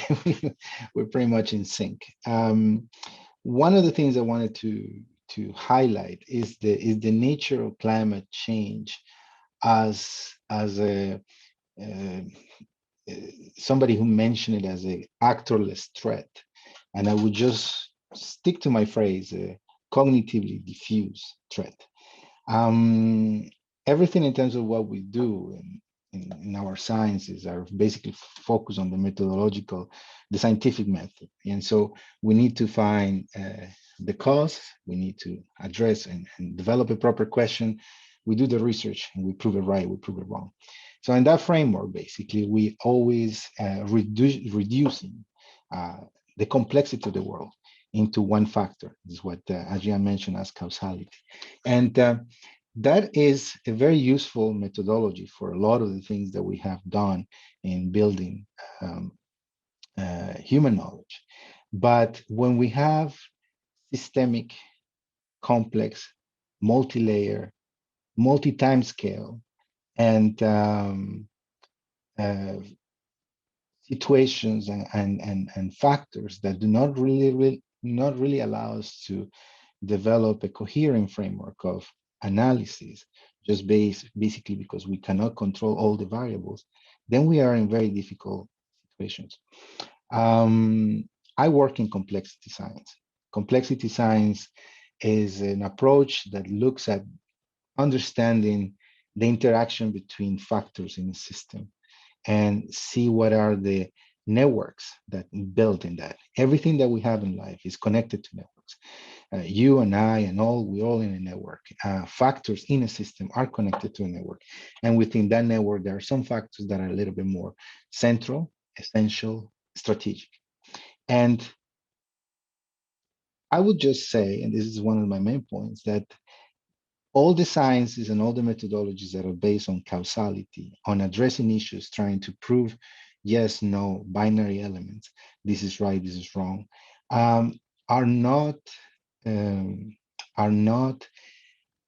we're pretty much in sync. One of the things I wanted to highlight is the nature of climate change as somebody who mentioned it as an actorless threat, and I would just stick to my phrase, cognitively diffuse threat. Everything in terms of what we do in our sciences are basically focused on the scientific method. And so we need to find the cause, we need to address and develop a proper question. We do the research and we prove it right, we prove it wrong. So in that framework, basically, we always reducing the complexity of the world into one factor. This is what Adrien mentioned as causality. And that is a very useful methodology for a lot of the things that we have done in building human knowledge. But when we have systemic, complex, multi-layer, multi-time scale, and situations and factors that do not really allow us to develop a coherent framework of analysis, just basically because we cannot control all the variables, then we are in very difficult situations. I work in complexity science. Complexity science is an approach that looks at understanding the interaction between factors in a system and see what are the networks that built in that. Everything that we have in life is connected to networks. You and I and we're all in a network. Factors in a system are connected to a network. And within that network, there are some factors that are a little bit more central, essential, strategic. And I would just say, and this is one of my main points, that all the sciences and all the methodologies that are based on causality, on addressing issues, trying to prove yes, no, binary elements, this is right, this is wrong, are not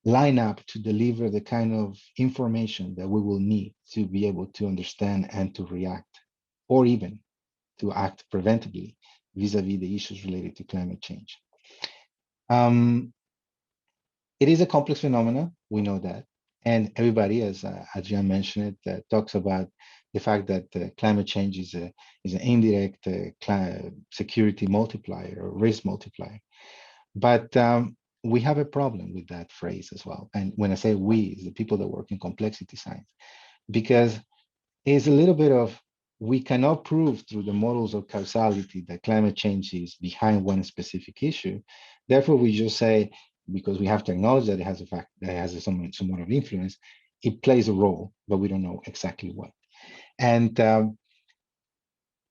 line up to deliver the kind of information that we will need to be able to understand and to react, or even to act preventively vis-a-vis the issues related to climate change. It is a complex phenomenon, we know that. And everybody, as Adrien mentioned it, talks about the fact that climate change is an indirect security multiplier or risk multiplier. But we have a problem with that phrase as well. And when I say we, it's the people that work in complexity science, because it's a little bit of, we cannot prove through the models of causality that climate change is behind one specific issue. Therefore, we just say, because we have to acknowledge that it has a fact, that it has somewhat of influence, it plays a role, but we don't know exactly what. And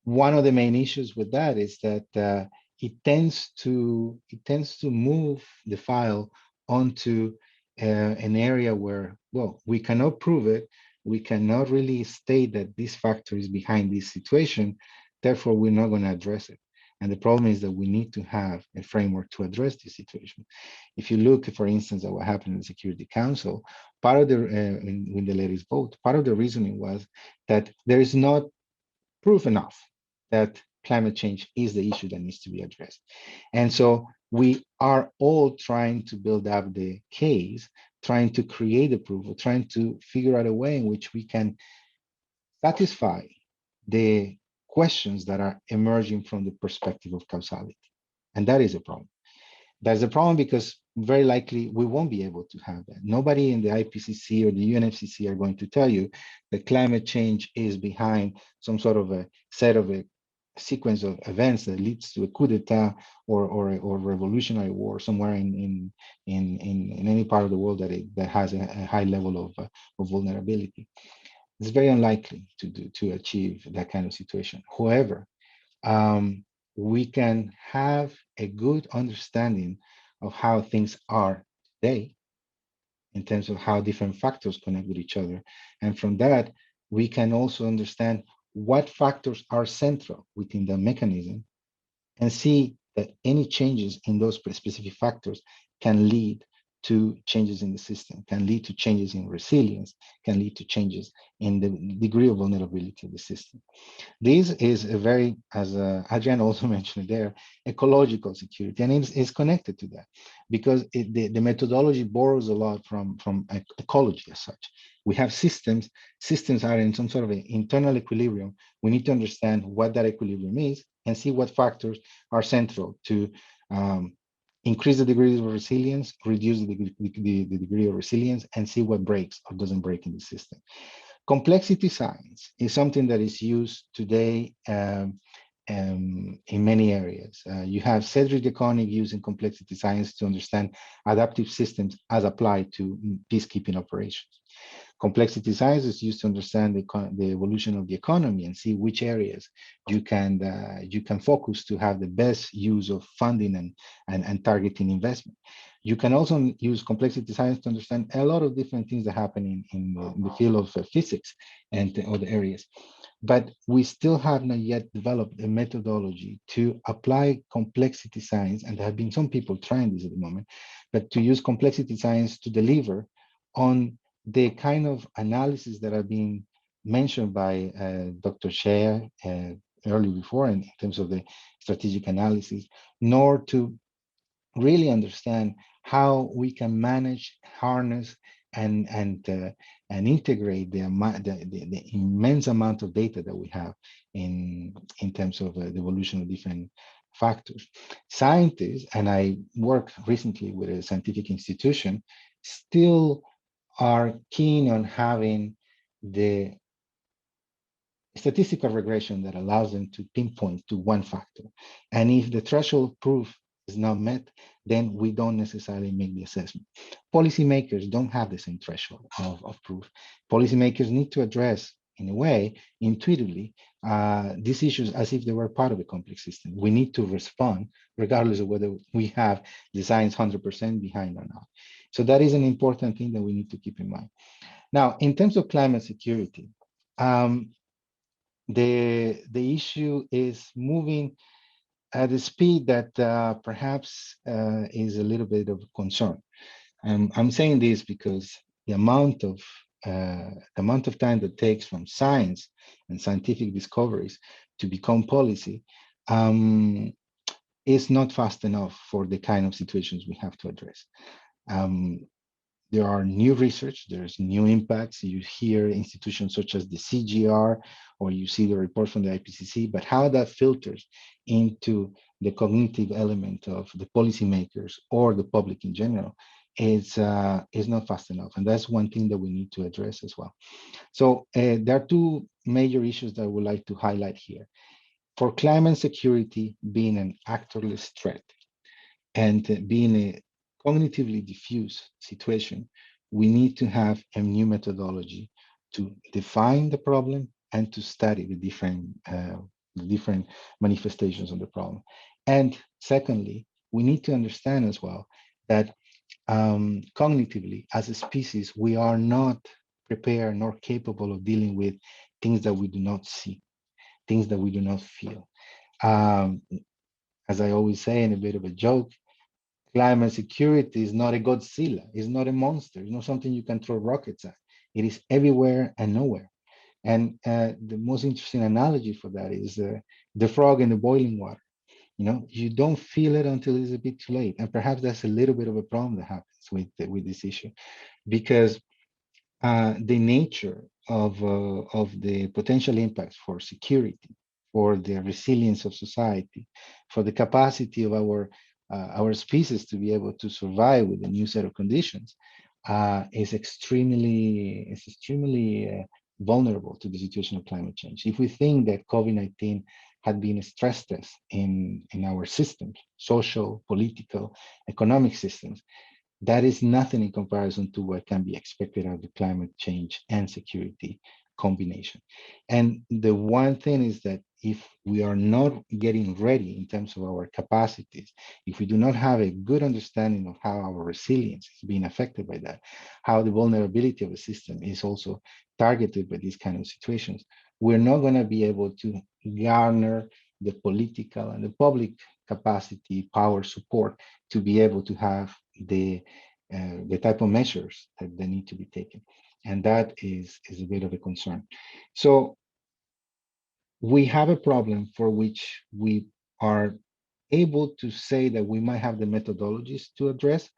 one of the main issues with that is that it tends to move the file onto an area where, well, we cannot prove it. We cannot really state that this factor is behind this situation. Therefore, we're not going to address it. And the problem is that we need to have a framework to address this situation. If you look, for instance, at what happened in the Security Council, part of the, in the latest vote, part of the reasoning was that there is not proof enough that climate change is the issue that needs to be addressed. And so we are all trying to build up the case, trying to create a proof, or trying to figure out a way in which we can satisfy the questions that are emerging from the perspective of causality. And that is a problem. That's a problem because very likely we won't be able to have that. Nobody in the IPCC or the UNFCCC are going to tell you that climate change is behind some sort of a set of a sequence of events that leads to a coup d'etat or revolutionary war somewhere in any part of the world that has a high level of vulnerability. It's very unlikely to achieve that kind of situation. However, we can have a good understanding of how things are today in terms of how different factors connect with each other. And from that, we can also understand what factors are central within the mechanism and see that any changes in those specific factors can lead to changes in the system, can lead to changes in resilience, can lead to changes in the degree of vulnerability of the system. This is a very, as Adrien also mentioned there, ecological security, and it's connected to that because the methodology borrows a lot from ecology as such. We have systems are in some sort of an internal equilibrium. We need to understand what that equilibrium is and see what factors are central to increase the degree of resilience, reduce the degree of resilience, and see what breaks or doesn't break in the system. Complexity science is something that is used today in many areas. You have Cedric de Koning using complexity science to understand adaptive systems as applied to peacekeeping operations. Complexity science is used to understand the evolution of the economy and see which areas you can focus to have the best use of funding and targeting investment. You can also use complexity science to understand a lot of different things that happen in the field of physics and other areas. But we still have not yet developed a methodology to apply complexity science, and there have been some people trying this at the moment, but to use complexity science to deliver on the kind of analysis that are being mentioned by Dr. Chayer earlier before in terms of the strategic analysis, nor to really understand how we can manage, harness, and integrate the immense amount of data that we have in terms of the evolution of different factors. Scientists, and I worked recently with a scientific institution, still are keen on having the statistical regression that allows them to pinpoint to one factor. And if the threshold proof is not met, then we don't necessarily make the assessment. Policymakers don't have the same threshold of proof. Policymakers need to address, in a way, intuitively, these issues as if they were part of a complex system. We need to respond regardless of whether we have the science 100% behind or not. So that is an important thing that we need to keep in mind. Now, in terms of climate security, the issue is moving at a speed that perhaps is a little bit of a concern. I'm saying this because the amount of time that takes from science and scientific discoveries to become policy is not fast enough for the kind of situations we have to address. There are new research, there's new impacts. You hear institutions such as the CGR, or you see the report from the IPCC, but how that filters into the cognitive element of the policymakers or the public in general is not fast enough. And that's one thing that we need to address as well. So there are two major issues that I would like to highlight here. For climate security being an actorless threat and being a cognitively diffuse situation, we need to have a new methodology to define the problem and to study the different manifestations of the problem. And secondly, we need to understand as well that cognitively, as a species, we are not prepared nor capable of dealing with things that we do not see, things that we do not feel. As I always say in a bit of a joke, climate security is not a Godzilla, it's not a monster, it's not something you can throw rockets at. It is everywhere and nowhere. And the most interesting analogy for that is the frog in the boiling water. You know, you don't feel it until it's a bit too late. And perhaps that's a little bit of a problem that happens with this issue, because the nature of the potential impacts for security, for the resilience of society, for the capacity of our species to be able to survive with a new set of conditions is extremely vulnerable to the situation of climate change. If we think that COVID-19 had been a stress test in our systems, social, political, economic systems, that is nothing in comparison to what can be expected of the climate change and security combination. And the one thing is that if we are not getting ready in terms of our capacities, if we do not have a good understanding of how our resilience is being affected by that, how the vulnerability of a system is also targeted by these kind of situations, we're not going to be able to garner the political and the public capacity, power, support to be able to have the type of measures that they need to be taken. And that is a bit of a concern. So we have a problem for which we are able to say that we might have the methodologies to address,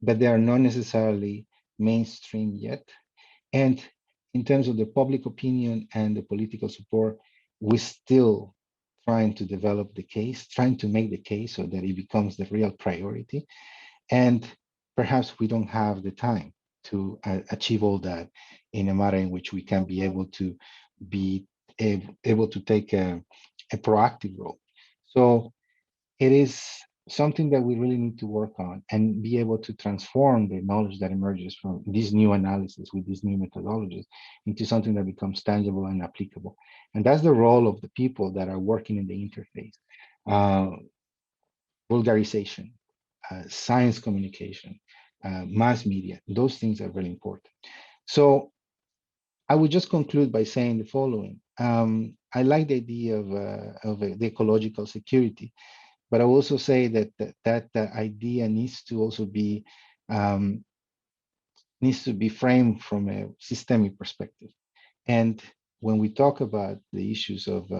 but they are not necessarily mainstream yet. And in terms of the public opinion and the political support, we're still trying to develop the case, trying to make the case so that it becomes the real priority. And perhaps we don't have the time to achieve all that in a manner in which we can be able to take a proactive role. So it is something that we really need to work on and be able to transform the knowledge that emerges from this new analysis with these new methodologies into something that becomes tangible and applicable. And that's the role of the people that are working in the interface. Vulgarization, science communication, mass media, those things are really important. So I would just conclude by saying the following. I like the idea of the ecological security, but I also say that that idea needs to also be framed from a systemic perspective. And when we talk about the issues of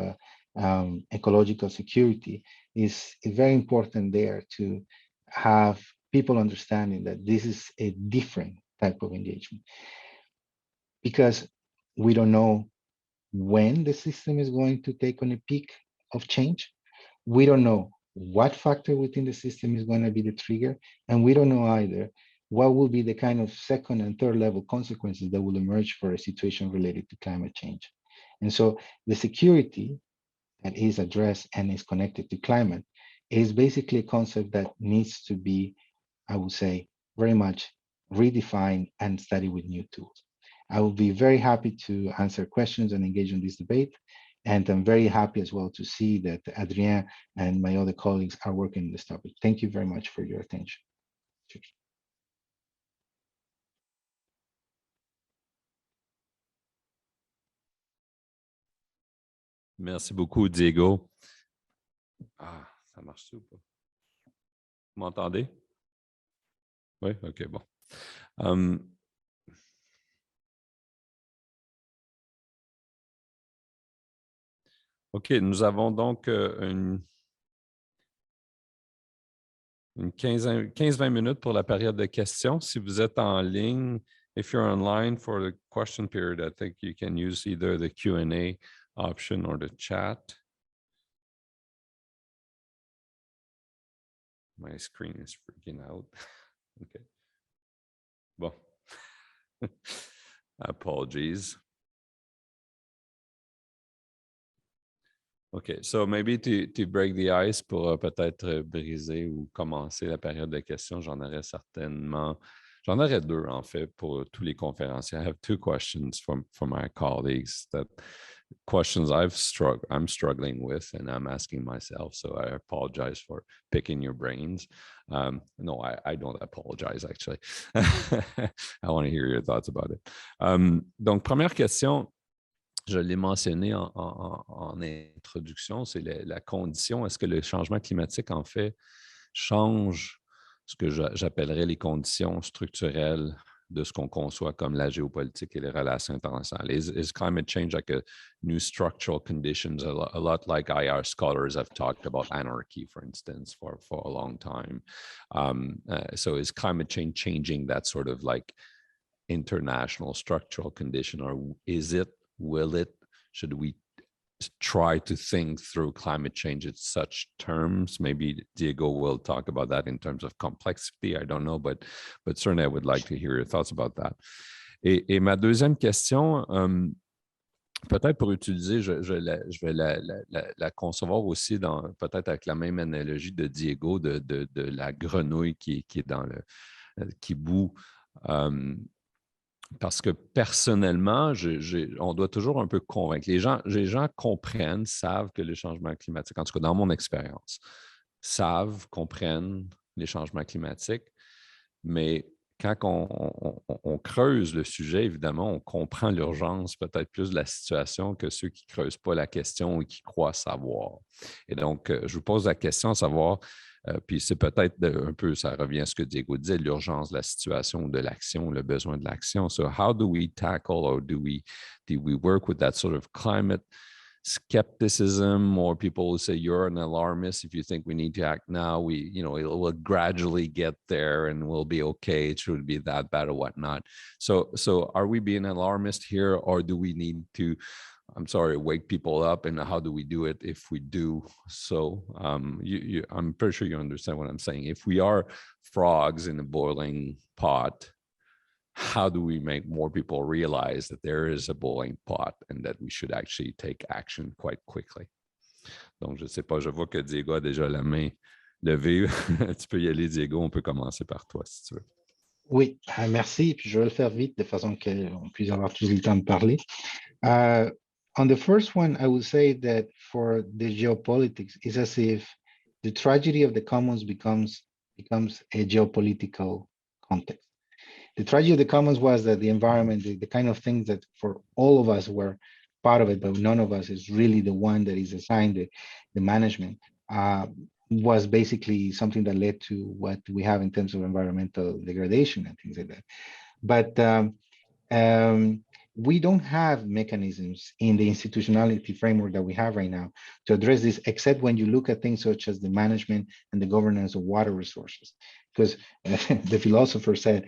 ecological security, it's very important there to have people understanding that this is a different type of engagement, because we don't know when the system is going to take on a peak of change. We don't know what factor within the system is going to be the trigger, and we don't know either what will be the kind of second and third level consequences that will emerge for a situation related to climate change. And so the security that is addressed and is connected to climate is basically a concept that needs to be, I would say, very much redefined and studied with new tools. I will be very happy to answer questions and engage in this debate. And I'm very happy as well to see that Adrien and my other colleagues are working on this topic. Thank you very much for your attention. Merci beaucoup, Diego. Ah, ça marche-tu ou pas? Vous m'entendez? Oui, OK, bon. OK, nous avons donc une 15-20 minutes pour la période de questions. Si vous êtes en ligne, if you're online for the question period, I think you can use either the Q&A option or the chat. My screen is freaking out. Okay. Bon. Apologies. OK, so maybe to break the ice, pour peut-être briser ou commencer la période de questions, j'en aurais deux en fait pour tous les conférenciers. I have two questions from my colleagues, that questions I'm struggling with and I'm asking myself, so I apologize for picking your brains. No, I don't apologize actually. I want to hear your thoughts about it. Donc, première question. Je l'ai mentionné en introduction, c'est la condition. Est-ce que le changement climatique, en fait, change ce que j'appellerais les conditions structurelles de ce qu'on conçoit comme la géopolitique et les relations internationales? Is climate change like a new structural conditions, a lot like IR scholars have talked about anarchy, for instance, for a long time. So is climate change changing that sort of like international structural condition, or should we try to think through climate change in such terms? Maybe Diego will talk about that in terms of complexity. I don't know, but certainly I would like to hear your thoughts about that. Et ma deuxième question, peut-être pour utiliser, je vais la concevoir aussi peut-être avec la même analogie de Diego de la grenouille qui est dans qui bout. Parce que personnellement, on doit toujours un peu convaincre. Les gens comprennent, savent que les changements climatiques, en tout cas dans mon expérience, comprennent les changements climatiques, mais quand on creuse le sujet, évidemment, on comprend l'urgence peut-être plus de la situation que ceux qui ne creusent pas la question ou qui croient savoir. Et donc, je vous pose la question à savoir, puis c'est peut-être un peu, ça revient à ce que Diego disait, l'urgence de la situation, de l'action, le besoin de l'action. So how do we tackle, or do we work with that sort of climate skepticism, or people will say you're an alarmist if you think we need to act now? It will gradually get there and we'll be okay. It shouldn't be that bad or whatnot. So are we being alarmist here, or do we need to, wake people up, and how do we do it if we do? So I'm pretty sure you understand what I'm saying. If we are frogs in a boiling pot, how do we make more people realize that there is a boiling pot and that we should actually take action quite quickly? Donc, je ne sais pas, je vois que Diego a déjà la main levée. Tu peux y aller, Diego, on peut commencer par toi, si tu veux. Oui, merci. Puis je vais le faire vite de façon qu'on puisse avoir tous le temps de parler. On the first one, I would say that for the geopolitics, it's as if the tragedy of the commons becomes a geopolitical context. The tragedy of the commons was that the environment, the kind of things that for all of us were part of it, but none of us is really the one that is assigned the management, was basically something that led to what we have in terms of environmental degradation and things like that. But we don't have mechanisms in the institutionality framework that we have right now to address this, except when you look at things such as the management and the governance of water resources. Because the philosopher said,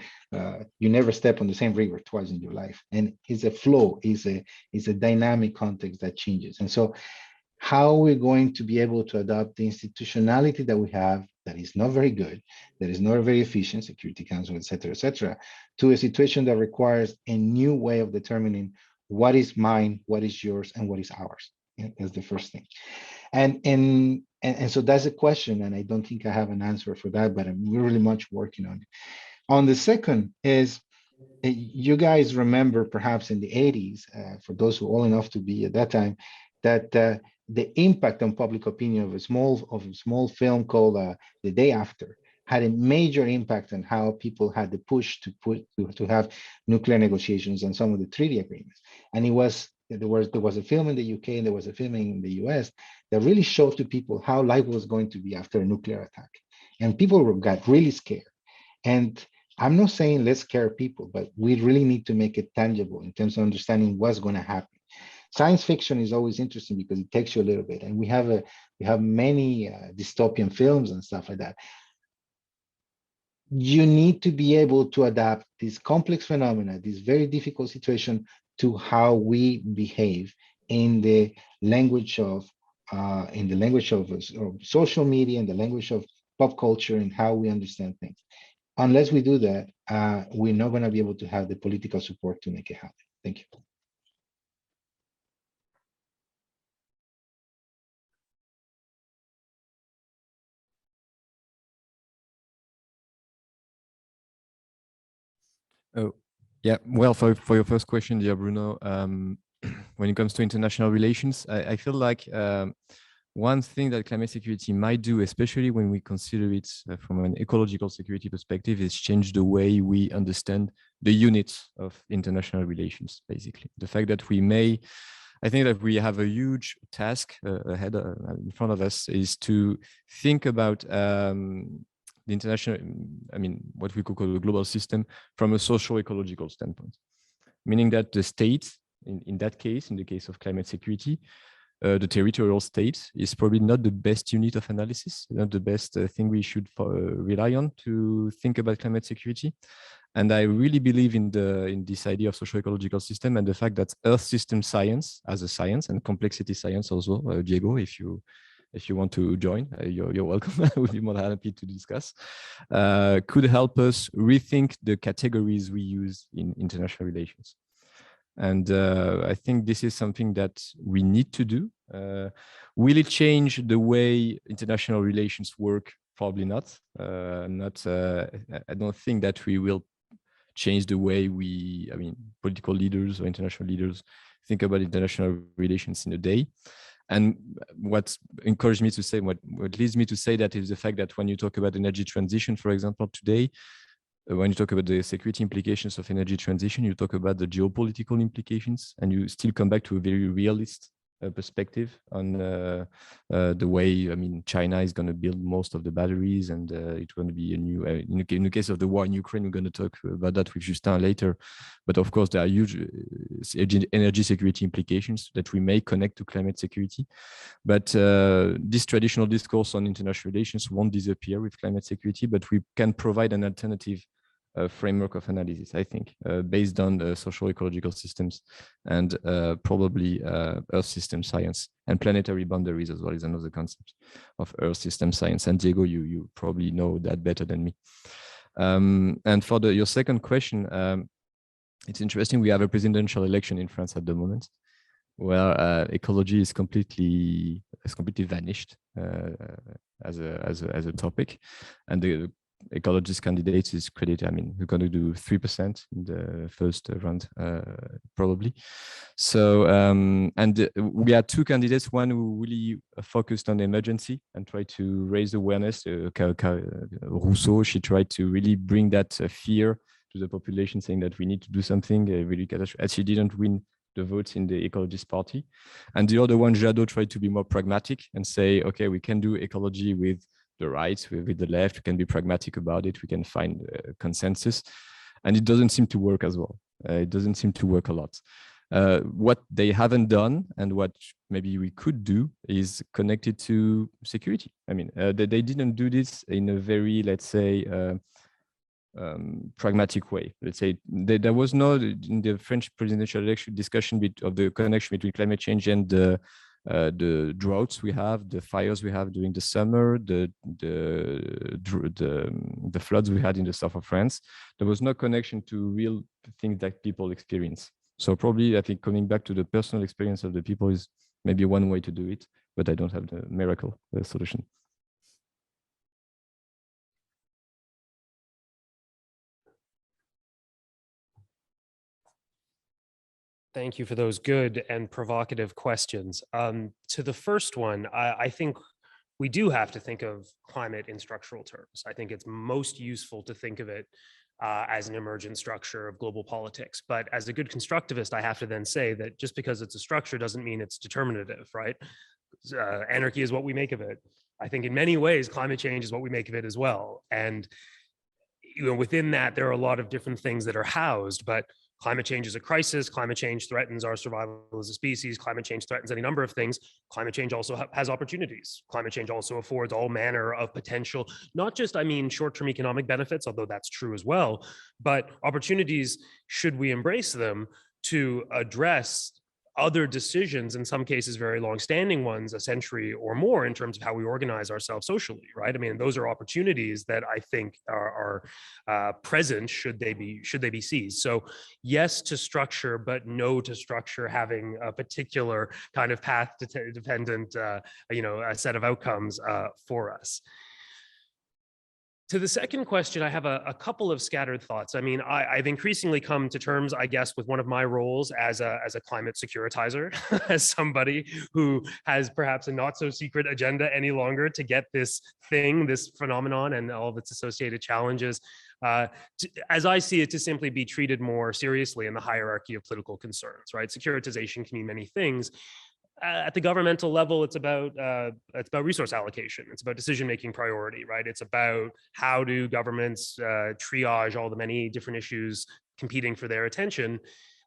you never step on the same river twice in your life. And it's a flow, it's a dynamic context that changes. And so how we're going to be able to adopt the institutionality that we have that is not very good, that is not very efficient, Security Council, et cetera, to a situation that requires a new way of determining what is mine, what is yours, and what is ours. Yeah, that's the first thing. And so that's a question, and I don't think I have an answer for that, but I'm really much working on it. On the second is, you guys remember perhaps in the 80s, for those who are old enough to be at that time, that the impact on public opinion of a small film called The Day After had a major impact on how people had the push to have nuclear negotiations and some of the treaty agreements. And it was there was a film in the UK and there was a film in the US that really showed to people how life was going to be after a nuclear attack. And people got really scared. And I'm not saying let's scare people, but we really need to make it tangible in terms of understanding what's going to happen. Science fiction is always interesting because it takes you a little bit, and we have many dystopian films and stuff like that. You need to be able to adapt this complex phenomena, this very difficult situation, to how we behave in the language of social media, in the language of pop culture, and how we understand things. Unless we do that, we're not going to be able to have the political support to make it happen. Thank you. Oh, yeah. Well, for your first question, dear Bruno, when it comes to international relations, I feel like one thing that climate security might do, especially when we consider it from an ecological security perspective, is change the way we understand the units of international relations, basically. The fact that I think that we have a huge task ahead in front of us is to think about the international, what we could call the global system from a social ecological standpoint, meaning that the state, in that case, in the case of climate security, the territorial state is probably not the best unit of analysis, not the best thing we should rely on to think about climate security. And I really believe in this idea of social ecological system and the fact that Earth system science as a science, and complexity science also, Diego, if you want to join, you're welcome. I would be more than happy to discuss. Could help us rethink the categories we use in international relations. And I think this is something that we need to do. Will it change the way international relations work? Probably not. I don't think that we will change the way political leaders or international leaders think about international relations in a day. And what encouraged me to say, what leads me to say that is the fact that when you talk about energy transition, for example, today, when you talk about the security implications of energy transition, you talk about the geopolitical implications, and you still come back to a very realist perspective on the way, China is going to build most of the batteries, and it's going to be a new, in the case of the war in Ukraine, we're going to talk about that with Justin later. But of course, there are huge energy security implications that we may connect to climate security. But this traditional discourse on international relations won't disappear with climate security, but we can provide an alternative framework of analysis, I think, based on the social ecological systems and probably Earth system science, and planetary boundaries as well is another concept of Earth system science. And Diego, you probably know that better than me. And for your second question, it's interesting. We have a presidential election in France at the moment, where ecology is completely vanished as a topic, and the ecologist candidates is credited. We're going to do 3% in the first round, probably. So, and we had two candidates, one who really focused on emergency and tried to raise awareness. Rousseau, she tried to really bring that fear to the population, saying that we need to do something really catastrophic. As she didn't win the votes in the ecologist party. And the other one, Jadot, tried to be more pragmatic and say, okay, we can do ecology with the right, with the left, we can be pragmatic about it, we can find consensus. And it doesn't seem to work as well. It doesn't seem to work a lot. What they haven't done and what maybe we could do is connected to security. They didn't do this in a very, let's say, pragmatic way. Let's say there was no, in the French presidential election, discussion of the connection between climate change and the droughts we have, the fires we have during the summer, the floods we had in the south of France. There was no connection to real things that people experience. So probably, I think, coming back to the personal experience of the people is maybe one way to do it, but I don't have the miracle solution. Thank you for those good and provocative questions. To the first one, I think we do have to think of climate in structural terms. I think it's most useful to think of it as an emergent structure of global politics. But as a good constructivist, I have to then say that just because it's a structure doesn't mean it's determinative, right? Anarchy is what we make of it. I think in many ways, climate change is what we make of it as well. And within that, there are a lot of different things that are housed, but climate change is a crisis. Climate change threatens our survival as a species. Climate change threatens any number of things. Climate change also has opportunities. Climate change also affords all manner of potential, not just, I mean, short-term economic benefits, although that's true as well, but opportunities, should we embrace them, to address other decisions, in some cases very long-standing ones, a century or more, in terms of how we organize ourselves socially, right? I mean, those are opportunities that I think are present should they be seized. So yes to structure, but no to structure having a particular kind of path dependent, a set of outcomes for us. To the second question, I have a couple of scattered thoughts. I mean, I've increasingly come to terms, I guess, with one of my roles as a climate securitizer, as somebody who has perhaps a not so secret agenda any longer to get this phenomenon and all of its associated challenges, as I see it, to simply be treated more seriously in the hierarchy of political concerns, right? Securitization can mean many things. At the governmental level, it's about resource allocation. It's about decision-making priority, right? It's about how do governments triage all the many different issues competing for their attention.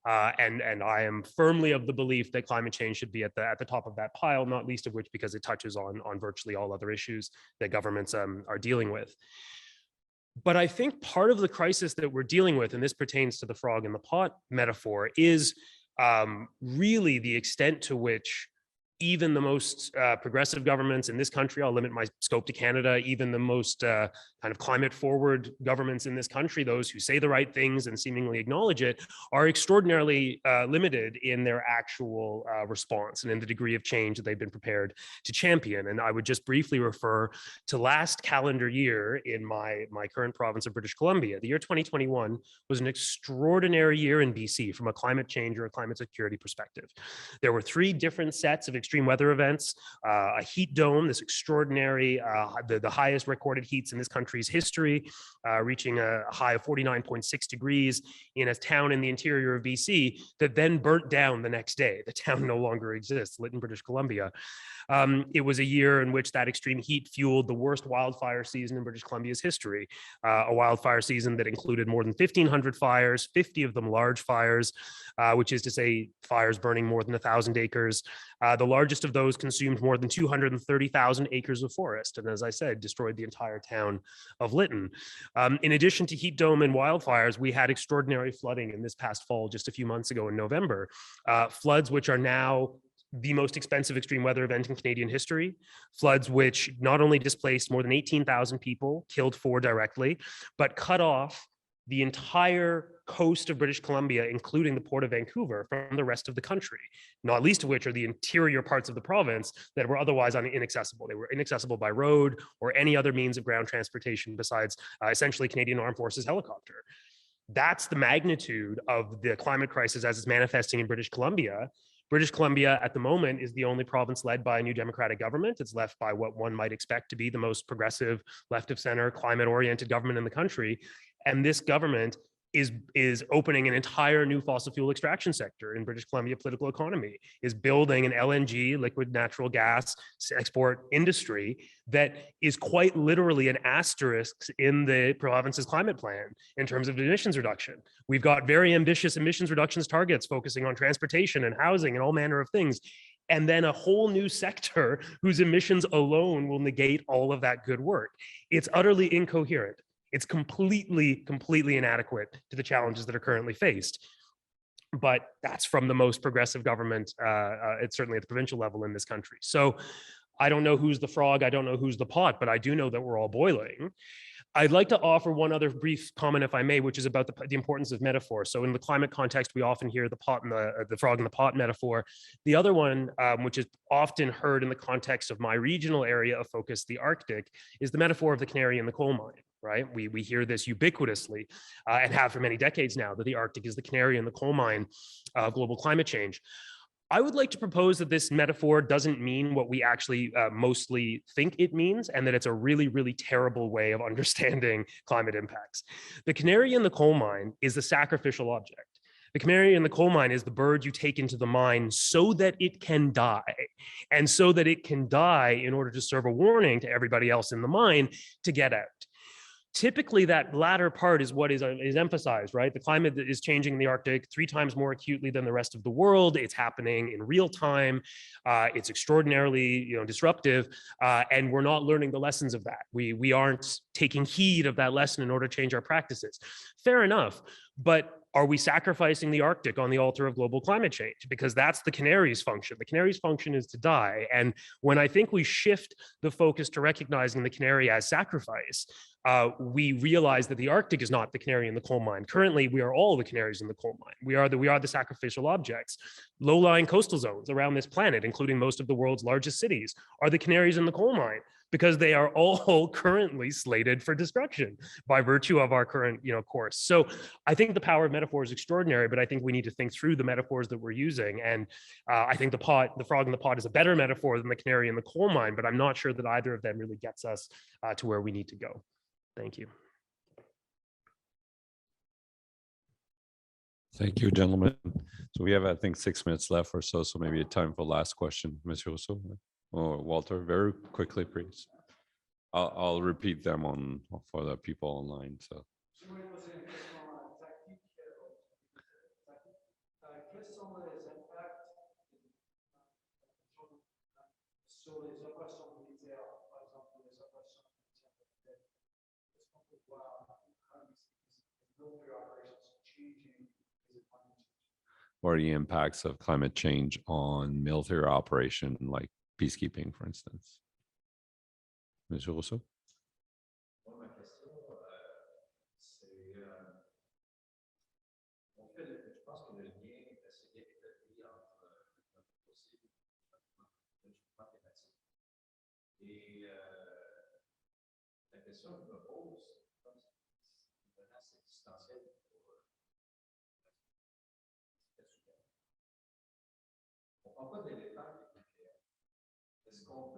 And I am firmly of the belief that climate change should be at the top of that pile, not least of which because it touches on virtually all other issues that governments are dealing with. But I think part of the crisis that we're dealing with, and this pertains to the frog in the pot metaphor, is really the extent to which even the most progressive governments in this country, I'll limit my scope to Canada, even the most kind of climate forward governments in this country, those who say the right things and seemingly acknowledge it, are extraordinarily limited in their actual response and in the degree of change that they've been prepared to champion. And I would just briefly refer to last calendar year in my current province of British Columbia. The year 2021 was an extraordinary year in BC from a climate change or a climate security perspective. There were 3 different sets of extreme weather events, a heat dome, this extraordinary, the highest recorded heats in this country's history, reaching a high of 49.6 degrees in a town in the interior of BC that then burnt down the next day. The town no longer exists, Lytton, British Columbia. It was a year in which that extreme heat fueled the worst wildfire season in British Columbia's history, a wildfire season that included more than 1,500 fires, 50 of them large fires, which is to say fires burning more than 1,000 acres. The largest of those consumed more than 230,000 acres of forest, and as I said, destroyed the entire town of Lytton. In addition to heat dome and wildfires, we had extraordinary flooding in this past fall, just a few months ago in November. Floods which are now the most expensive extreme weather event in Canadian history, floods which not only displaced more than 18,000 people, killed 4 directly, but cut off the entire coast of British Columbia, including the Port of Vancouver, from the rest of the country, not least of which are the interior parts of the province that were otherwise inaccessible. They were inaccessible by road or any other means of ground transportation besides essentially Canadian Armed Forces helicopter. That's the magnitude of the climate crisis as it's manifesting in British Columbia. British Columbia at the moment is the only province led by a new democratic government. It's left by what one might expect to be the most progressive, left of center, climate-oriented government in the country. And this government is opening an entire new fossil fuel extraction sector in British Columbia political economy, is building an LNG, liquid natural gas export industry that is quite literally an asterisk in the province's climate plan in terms of emissions reduction. We've got very ambitious emissions reductions targets focusing on transportation and housing and all manner of things. And then a whole new sector whose emissions alone will negate all of that good work. It's utterly incoherent. It's completely inadequate to the challenges that are currently faced. But that's from the most progressive government, it's certainly at the provincial level in this country. So I don't know who's the frog, I don't know who's the pot, but I do know that we're all boiling. I'd like to offer one other brief comment, if I may, which is about the importance of metaphor. So in the climate context, we often hear the pot and the frog in the pot metaphor. The other one, which is often heard in the context of my regional area of focus, the Arctic, is the metaphor of the canary in the coal mine. Right? We hear this ubiquitously and have for many decades now, that the Arctic is the canary in the coal mine of global climate change. I would like to propose that this metaphor doesn't mean what we actually mostly think it means, and that it's a really, really terrible way of understanding climate impacts. The canary in the coal mine is the sacrificial object. The canary in the coal mine is the bird you take into the mine so that it can die, and so that it can die in order to serve a warning to everybody else in the mine to get out. Typically, that latter part is what is emphasized, right? The climate is changing in the Arctic 3 times more acutely than the rest of the world. It's happening in real time. It's extraordinarily, disruptive, and we're not learning the lessons of that. We aren't taking heed of that lesson in order to change our practices. Fair enough, but are we sacrificing the Arctic on the altar of global climate change? Because that's the canary's function. The canary's function is to die. And when I think we shift the focus to recognizing the canary as sacrifice, we realize that the Arctic is not the canary in the coal mine. Currently, we are all the canaries in the coal mine. We are the sacrificial objects. Low-lying coastal zones around this planet, including most of the world's largest cities, are the canaries in the coal mine, because they are all currently slated for destruction by virtue of our current course. So I think the power of metaphor is extraordinary, but I think we need to think through the metaphors that we're using. And I think the frog in the pot is a better metaphor than the canary in the coal mine, but I'm not sure that either of them really gets us to where we need to go. Thank you. Thank you, gentlemen. So we have, I think, 6 minutes left or so, so maybe a time for last question, Monsieur Rousseau. Or Walter, very quickly, please. I'll repeat them for the people online. So. What are the impacts of climate change on military operation, like peacekeeping, for instance? Monsieur Rousseau? Ma question, c'est, je pense que le lien est assez bien établi entre notre possible changement climatique et la question que je me pose, comme c'est une menace existentielle pour l'espèce humaine. On ne parle pas d'éléphants nucléaires. Est-ce qu'on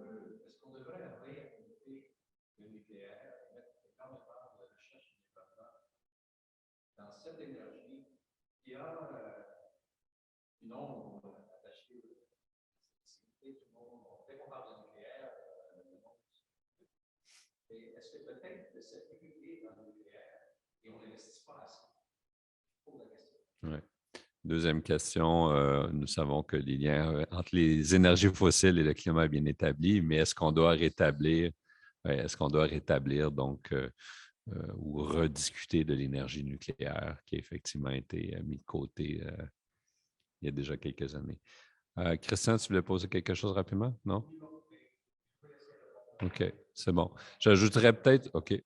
devrait réactiver le nucléaire et mettre énormément de recherche et développement dans cette énergie qui a une ombre attachée à la sécurité? Tout le monde, dès qu'on parle de nucléaire, est-ce que peut-être de s'appuyer dans le nucléaire et on n'investit pas assez? Je pose la question. Ouais. Deuxième question, nous savons que les liens entre les énergies fossiles et le climat est bien établi, mais est-ce qu'on doit rétablir, donc ou rediscuter de l'énergie nucléaire qui a effectivement été mis de côté il y a déjà quelques années? Christian, tu voulais poser quelque chose rapidement? Non? OK, c'est bon. J'ajouterais peut-être... OK,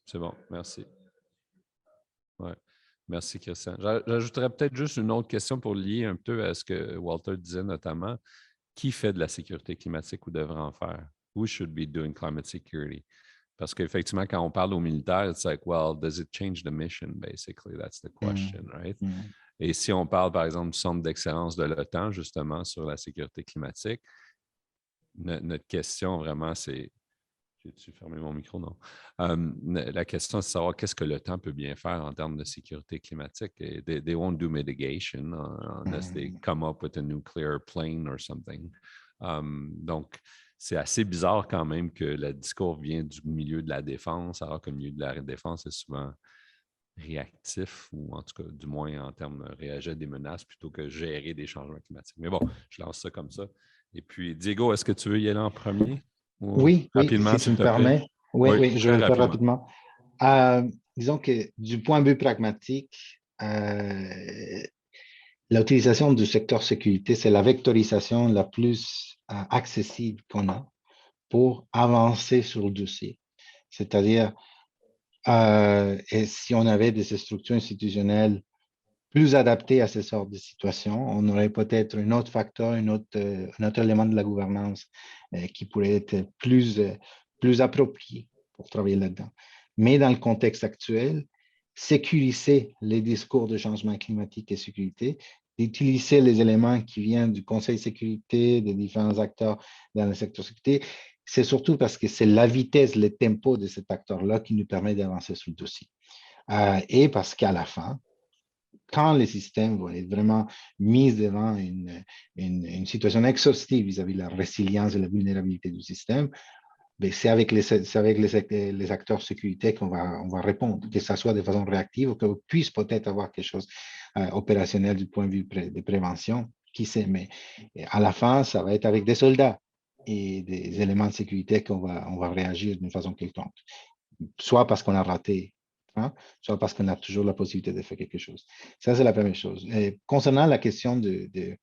c'est bon, merci. Ouais. Merci, Christian. J'ajouterais peut-être juste une autre question pour lier un peu à ce que Walter disait notamment. Qui fait de la sécurité climatique ou devrait en faire? Who should be doing climate security? Parce qu'effectivement, quand on parle aux militaires, it's like, well, does it change the mission? Basically, that's the question, right? Et si on parle, par exemple, du centre d'excellence de l'OTAN, justement, sur la sécurité climatique, notre question vraiment, c'est... J'ai-tu fermé mon micro? Non. La question, c'est de savoir qu'est-ce que l'OTAN peut bien faire en termes de sécurité climatique. Et they won't do mitigation unless they come up with a nuclear plane or something. Donc, c'est assez bizarre quand même que le discours vient du milieu de la défense, alors que le milieu de la défense est souvent réactif, ou en tout cas, du moins en termes de réagir à des menaces plutôt que gérer des changements climatiques. Mais bon, je lance ça comme ça. Et puis, Diego, est-ce que tu veux y aller en premier? Oui, rapidement, si tu me permets. Oui, je vais le faire rapidement. Disons que du point de vue pragmatique, l'utilisation du secteur sécurité, c'est la vectorisation la plus accessible qu'on a pour avancer sur le dossier. C'est-à-dire, et si on avait des structures institutionnelles plus adaptées à ce sort de situation, on aurait peut-être un autre facteur, un autre élément de la gouvernance qui pourrait être plus approprié pour travailler là-dedans. Mais dans le contexte actuel, sécuriser les discours de changement climatique et sécurité d'utiliser les éléments qui viennent du Conseil de sécurité, des différents acteurs dans le secteur sécurité, c'est surtout parce que c'est la vitesse, le tempo de cet acteur-là qui nous permet d'avancer sur le dossier. Et parce qu'à la fin, quand les systèmes vont être vraiment mis devant une situation exhaustive vis-à-vis de la résilience et la vulnérabilité du système, c'est avec les acteurs sécurité qu'on va répondre, que ce soit de façon réactive ou qu'on puisse peut-être avoir quelque chose opérationnel du point de vue de prévention, qui sait, mais à la fin, ça va être avec des soldats et des éléments de sécurité qu'on va réagir d'une façon quelconque, soit parce qu'on a raté, soit parce qu'on a toujours la possibilité de faire quelque chose. Ça, c'est la première chose. Et concernant la question des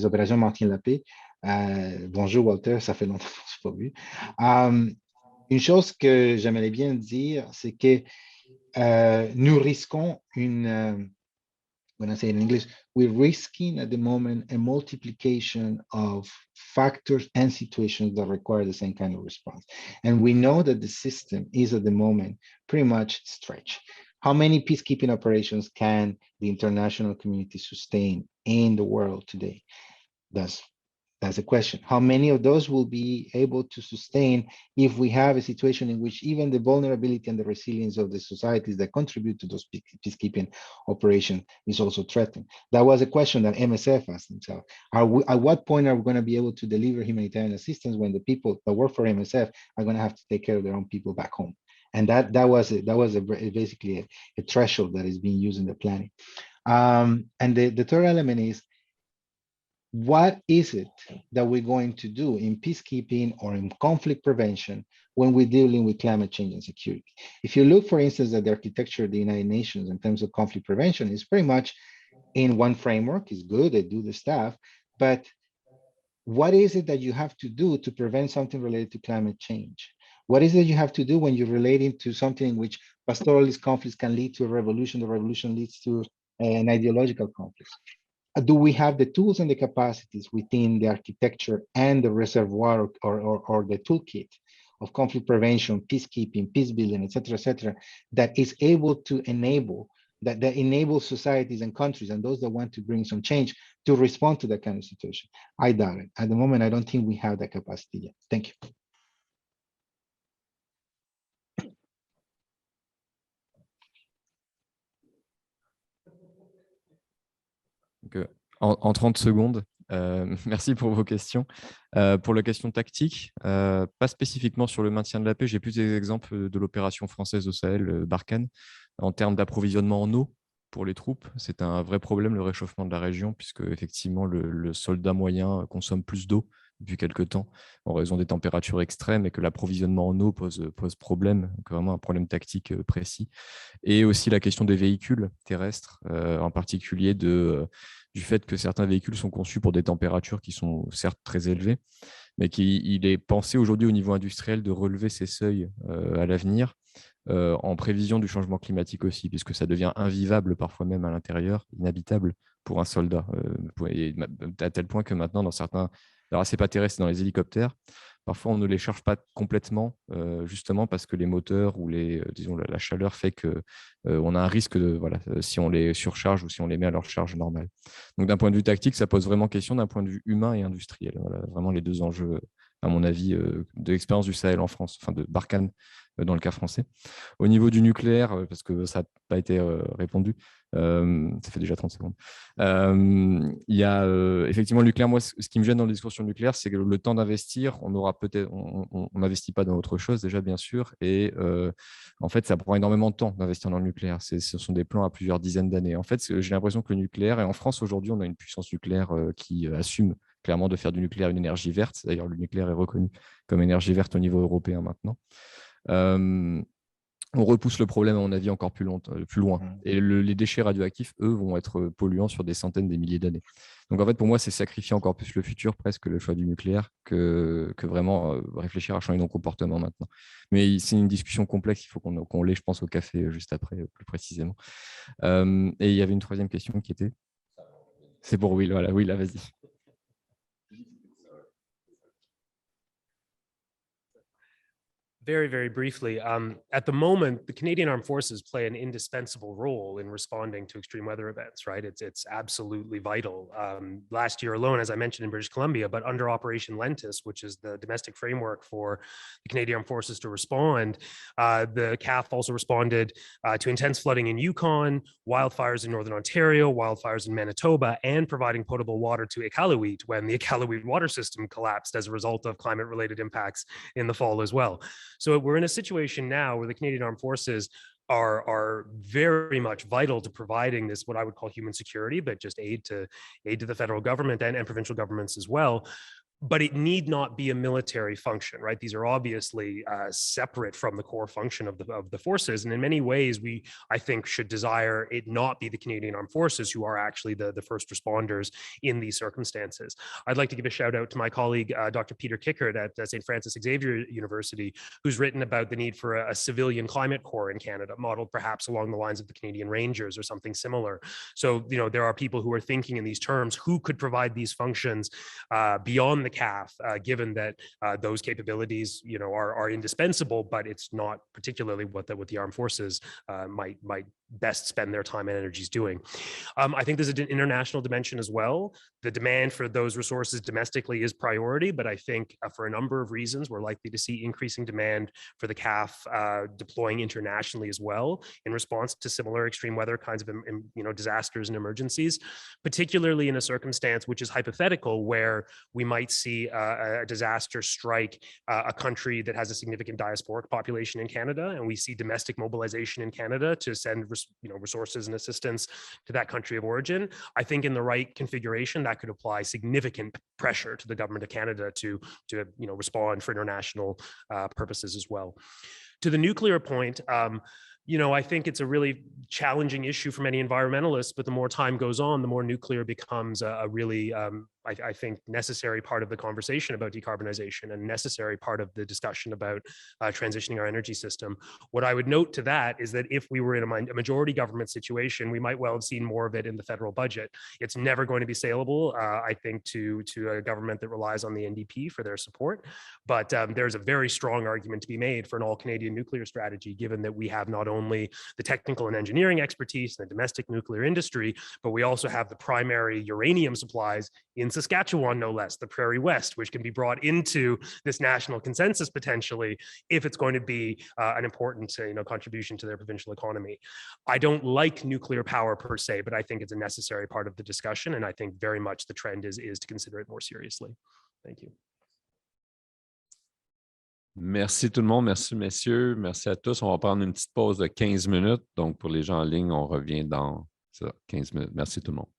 opérations maintien de la paix, bonjour Walter, ça fait longtemps qu'on ne s'est pas vu. Une chose que j'aimerais bien dire, c'est que nous risquons when I say it in English, we're risking at the moment a multiplication of factors and situations that require the same kind of response. And we know that the system is at the moment pretty much stretched. How many peacekeeping operations can the international community sustain in the world today? That's a question. How many of those will be able to sustain if we have a situation in which even the vulnerability and the resilience of the societies that contribute to those peacekeeping operations is also threatened? That was a question that MSF asked themselves. At what point are we going to be able to deliver humanitarian assistance when the people that work for MSF are going to have to take care of their own people back home? And that was basically a threshold that is being used in the planning. And the third element is, what is it that we're going to do in peacekeeping or in conflict prevention when we're dealing with climate change and security? If you look, for instance, at the architecture of the United Nations in terms of conflict prevention, it's pretty much in one framework. It's good, they do the stuff, but what is it that you have to do to prevent something related to climate change? What is it you have to do when you're relating to something in which pastoralist conflicts can lead to a revolution, the revolution leads to an ideological conflict? Do we have the tools and the capacities within the architecture and the reservoir or the toolkit of conflict prevention, peacekeeping, peace building, et cetera, that is able to enable, that enables societies and countries and those that want to bring some change to respond to that kind of situation? I doubt it. At the moment, I don't think we have that capacity yet. Thank you. Donc, en 30 secondes, merci pour vos questions. Pour la question tactique, pas spécifiquement sur le maintien de la paix, j'ai plus des exemples de l'opération française au Sahel, Barkhane, en termes d'approvisionnement en eau pour les troupes. C'est un vrai problème, le réchauffement de la région, puisque effectivement le soldat moyen consomme plus d'eau depuis quelque temps en raison des températures extrêmes et que l'approvisionnement en eau pose problème, donc vraiment un problème tactique précis. Et aussi la question des véhicules terrestres, en particulier du fait que certains véhicules sont conçus pour des températures qui sont certes très élevées, mais qu'il est pensé aujourd'hui au niveau industriel de relever ces seuils à l'avenir, en prévision du changement climatique aussi, puisque ça devient invivable parfois même à l'intérieur, inhabitable pour un soldat, à tel point que maintenant dans certains... Alors, c'est pas terrestre, c'est dans les hélicoptères. Parfois, on ne les charge pas complètement, justement parce que les moteurs ou disons, la chaleur fait qu'on a un risque si on les surcharge ou si on les met à leur charge normale. Donc, d'un point de vue tactique, ça pose vraiment question d'un point de vue humain et industriel. Voilà, vraiment les deux enjeux, à mon avis, de l'expérience du Sahel en France, enfin de Barkhane dans le cas français. Au niveau du nucléaire, parce que ça n'a pas été répondu, ça fait déjà 30 secondes. Il y a effectivement le nucléaire. Moi, ce qui me gêne dans le discours sur le nucléaire, c'est que le temps d'investir, on n'investit pas dans autre chose déjà, bien sûr. Et en fait, ça prend énormément de temps d'investir dans le nucléaire. Ce sont des plans à plusieurs dizaines d'années. En fait, j'ai l'impression que le nucléaire, et en France aujourd'hui, on a une puissance nucléaire qui assume clairement de faire du nucléaire une énergie verte. D'ailleurs, le nucléaire est reconnu comme énergie verte au niveau européen maintenant. On repousse le problème, à mon avis, encore plus loin. Et les déchets radioactifs, eux, vont être polluants sur des centaines, des milliers d'années. Donc, en fait, pour moi, c'est sacrifier encore plus le futur, presque le choix du nucléaire, que vraiment réfléchir à changer nos comportements maintenant. Mais c'est une discussion complexe, il faut qu'on l'ait, je pense, au café juste après, plus précisément. Et il y avait une troisième question qui était... C'est pour Will, voilà. Oui, là, vas-y. Very, very briefly, at the moment, the Canadian Armed Forces play an indispensable role in responding to extreme weather events, right? It's absolutely vital. Last year alone, as I mentioned in British Columbia, but under Operation Lentus, which is the domestic framework for the Canadian Armed Forces to respond, the CAF also responded to intense flooding in Yukon, wildfires in Northern Ontario, wildfires in Manitoba, and providing potable water to Iqaluit when the Iqaluit water system collapsed as a result of climate-related impacts in the fall as well. So we're in a situation now where the Canadian Armed Forces are very much vital to providing this, what I would call human security, but just aid to the federal government and provincial governments as well. But it need not be a military function, right? These are obviously separate from the core function of the forces. And in many ways, I think, should desire it not be the Canadian Armed Forces who are actually the first responders in these circumstances. I'd like to give a shout out to my colleague, Dr. Peter Kickert at St. Francis Xavier University, who's written about the need for a civilian climate corps in Canada, modeled perhaps along the lines of the Canadian Rangers or something similar. So, there are people who are thinking in these terms, who could provide these functions beyond the CAF, given that those capabilities, are indispensable, but it's not particularly what the armed forces might best spend their time and energies doing. I think there's an international dimension as well. The demand for those resources domestically is priority, but I think for a number of reasons, we're likely to see increasing demand for the CAF deploying internationally as well in response to similar extreme weather kinds of disasters and emergencies, particularly in a circumstance which is hypothetical, where we might see a disaster strike a country that has a significant diasporic population in Canada, and we see domestic mobilization in Canada to send resources and assistance to that country of origin. I think in the right configuration, that could apply significant pressure to the government of Canada to respond for international purposes as well. To the nuclear point, I think it's a really challenging issue for many environmentalists, but the more time goes on, the more nuclear becomes a really, I think, necessary part of the conversation about decarbonization and necessary part of the discussion about transitioning our energy system. What I would note to that is that if we were in a majority government situation, we might well have seen more of it in the federal budget. It's never going to be saleable, I think, to a government that relies on the NDP for their support. But there's a very strong argument to be made for an all-Canadian nuclear strategy, given that we have not only the technical and engineering expertise in the domestic nuclear industry, but we also have the primary uranium supplies in Saskatchewan, no less, the Prairie West, which can be brought into this national consensus potentially if it's going to be an important contribution to their provincial economy. I don't like nuclear power per se, but I think it's a necessary part of the discussion, and I think very much the trend is to consider it more seriously. Thank you. Merci tout le monde, merci messieurs, merci à tous. On va prendre une petite pause de 15 minutes. Donc, pour les gens en ligne, on revient dans 15 minutes. Merci tout le monde.